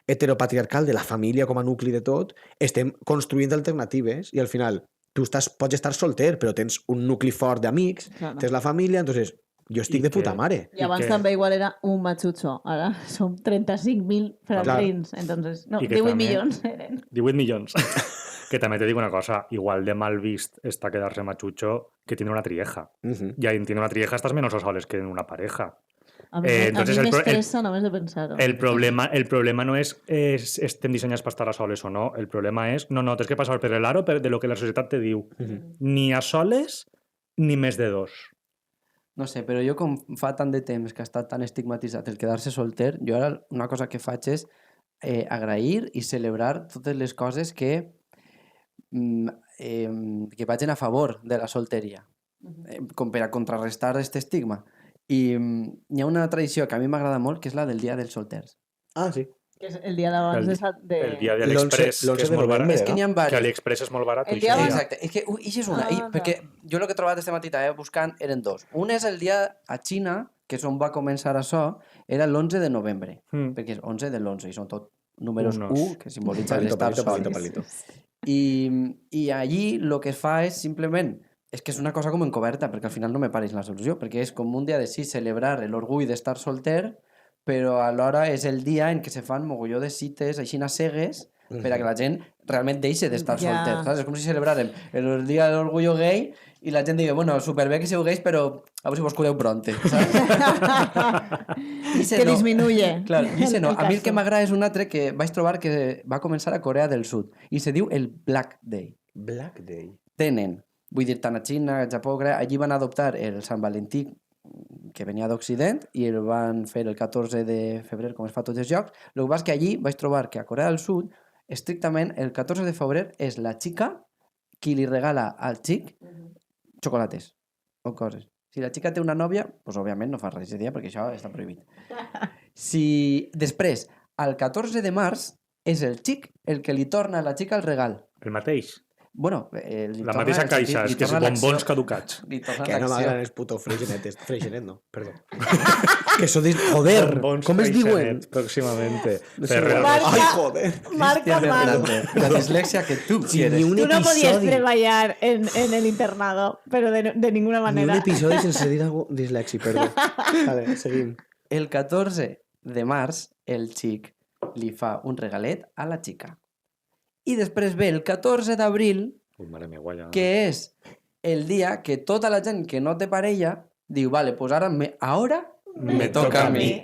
heteropatriarcal de la família com a nucli de tot, estem construint alternatives i al final tu pots estar solter, però tens un nucli fort d'amics, Claro. tens la família, entonces Jo estic I de puta que- mare. I abans que- també igual era un machucho. Ara som 35.000 franklins. Entonces, no, I que 18 també- milions eren. 18 milions. Que també te digo una cosa, igual de mal vist está quedarse machucho que tiene una trieja. Mhm. Y ahí tiene una trieja estás menos a soles que en una pareja. A mi, entonces a mi el pro- m'estressa només de pensar-ho. El problema no es estem dissenyats per estar a soles o no. El problema és, no, tens que passar per l'aro de lo que la societat te diu. Ni a soles, ni més de dos. No sé, però jo com fa tant de temps que ha estat tan estigmatitzat el quedar-se solter, jo ara una cosa que faig és agrair i celebrar totes les coses que vagin a favor de la solteria, com per a contrarrestar aquest estigma. I hi ha una tradició que a mi m'agrada molt, que és la del Dia dels Solters. Ah, sí. Que és el dia d'abans El dia L'11 d'Aliexpress, que és de molt barat. novembre, És que n'hi ha Que diversos. AliExpress és molt barat. El i dia això abans- ja- Exacte, és que això és una. Ah, Perquè jo el que he trobat aquesta matí buscant eren dos. Un és el dia a Xina, que és on va començar això, era l'11 de novembre, Mm. perquè és 11 de l'11 i són tot números Unos. 1, que simbolitzen Palito, l'estar palito, palito, sols. palito. I allí el que es fa és simplement és que és una cosa com encoberta, perquè al final no me pareix la solució, perquè és com un dia de sí celebrar l'orgull d'estar solter, però alhora és el dia en què se fan mogolló de cites així a cegues per a que la gent realment deixi d'estar Ja. solter, saps? És com si celebrarem el dia de l'orgullo gay i la gent digui, bueno, superbé que sigueu gais, però a veure si vos cureu pronte, saps? Que disminuye. Claro, dice no. A mi el que caso. m'agrada és un altre que vaig trobar que va començar a Corea del Sud i se diu el Black Day. Black Day. Tenen, vull dir, tant a Xina, a Japó, Corea, allí van adoptar el Sant Valentí que venia d'Occident i el van fer el 14 de febrer, com es fa a tots els llocs. El que passa és que allí vaig trobar que a Corea del Sud, estrictament, el 14 de febrer és la xica qui li regala al xic xocolates o coses. Si la xica té una nòvia, doncs òbviament no fa res ese dia perquè això està prohibit. Si després, al 14 de març, és el xic el que li torna a la xica el regal. El mateix. Bueno, li La torna mateixa el sentit, caixa, li és que és torna l'acció. bombons caducats. Li torna Que no l'acció. m'agraden els putos freixenetes. Freixenet, no, perdó. Que eso de... Joder, Bombons com es diuen? Freixenet, Pròximamente. No sé, Ferrero Marca- Ai, joder. Marca mal. La dislexia que tú Sí, quieres. ni un Tú no podías episodi. treballar en el internado, pero de ninguna Ni un manera. episodi sense dir algo dislexi, perdó. Vale, seguim. El 14 de març, el xic li fa un regalet a la xica. I després ve el 14 d'abril, Ui, mare meva, ja. que és el dia que tota la gent que no té parella diu, vale, pues ara me toca a mi.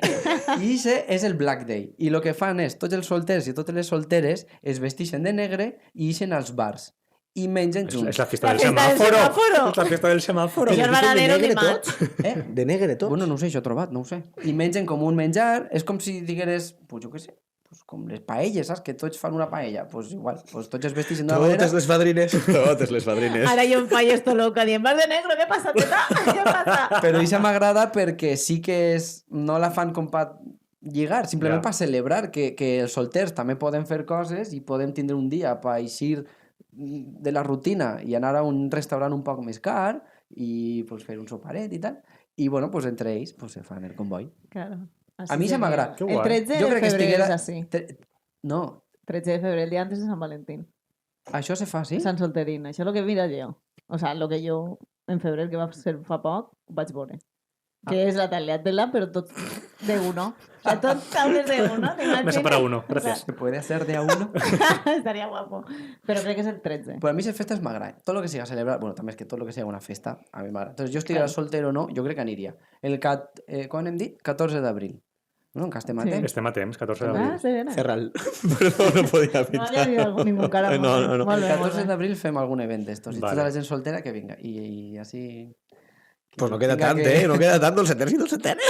I ese és el Black Day. I el que fan és, tots els solters i totes les solteres es vestixen de negre i ixen als bars. I mengen És junts. la fiesta La del fiesta del semàforo. semàforo. És la fiesta del semàforo. Señor Bananero, de negre que mal. tots? De negre tots? Bueno, no ho sé, això he trobat, no ho sé. I mengen com un menjar, és com si digueres, pues jo què sé, pues com les paelles, saps? Que tots fan una paella. Pues igual, pues tots es vestixen d'una manera. Totes les fadrines. Totes les fadrines. Ahora yo en fallo esto loca. Diem, vas de negro, ¿qué pasa, teta? ¿Qué pasa? Però això m'agrada perquè sí que és... no la fan com per lligar, simplement Ja. per celebrar que els solters també poden fer coses i podem tindre un dia per eixir de la rutina i anar a un restaurant un poc més car i pues, fer un soparet i tal. I bueno, pues, entre ells pues, se fan el comboi. Claro. A mi se m'agrada. Que El guai. 13 Jo de crec que febrer estiguera... és así. No, 13 de febrer, el día antes de San Valentín. això se fa, sí? Sant Solterín. Això és el que mira jo. O sea, lo que jo en febrer, que va ser fa poc, ho vaig veure. Que és la tagliatella, però tot de uno. O sea, tot taules de uno. Mesa para uno, gracias. Se puede hacer de a uno. Estaria guapo. Però crec que és el 13. Pues a mi les festes m'agraden. Tot el que siga celebrar... Bueno, també és que tot el que siga una festa, a mi m'agrada. Entonces, jo estiguera solter o no, jo crec que aniria. Quan hem dit? 14 d'abril. No? Que estem a Sí. temps. Estem a temps, 14 Ah, d'abril. sí, era. Cerral. Perdó, no podia No pintar. havia dit ningú cara. No, no, no. Molt El bé, 14 molt bé. d'abril fem algun event d'estos. I Vale. tota la gent soltera que vinga. I així... Pues no queda Vinga, tant, que- No queda tant, dolceteres i dolceteres.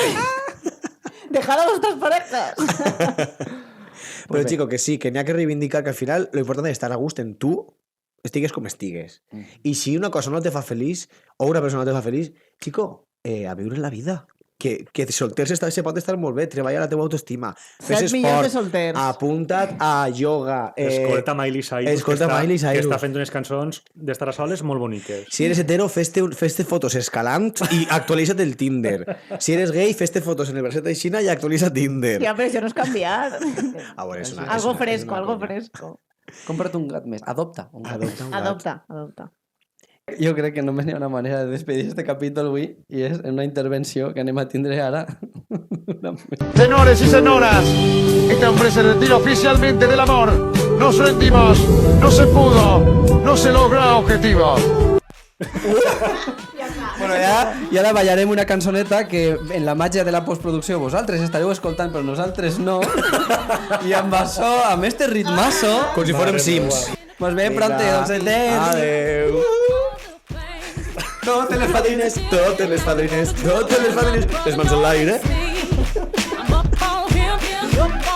Dejad a vuestras parejas. Però, bé. chico, que sí, que n'hi ha que reivindicar que al final lo importante és estar a gust en tu, estigues com estigues. I si una cosa no te fa feliç, o una persona no te fa feliç, chico, a viure la vida. Que solter se pot estar molt bé, treballa la teva autoestima, fes 7 milions de esport, solters. apunta't a yoga. Escolta Miley Cyrus, escolta que, Miley que Cyrus. està fent unes cançons d'estar a soles molt boniques. Si eres hetero, fes-te fotos escalant i actualitza't el Tinder. Si eres gay, fes-te fotos en el braçet de Xina i actualitza Tinder. Ja, però això no és canviar. Ah, bueno, és una, Algo és una- és fresco, una algo conya. fresco. Compra't un gat més. Adopta un gat. Adopta un gat. Adopta, adopta. Jo crec que només hi ha una manera de despedir este capítol avui i és en una intervenció que anem a tindre ara. Señores y señoras, este hombre se retira oficialmente del amor. Nos rendimos, no se pudo, no se logra objetivo. Bueno, i ara ballarem una cançoneta que en la màgia de la postproducció vosaltres estareu escoltant però nosaltres no. I amb això, amb este ritmazo... Com si fórem Sims. Pues bé, pronto, doncs anem. Adeu. Totes les fadrines, totes les fadrines, totes les fadrines. Les mans en l'aire. I'm up on him.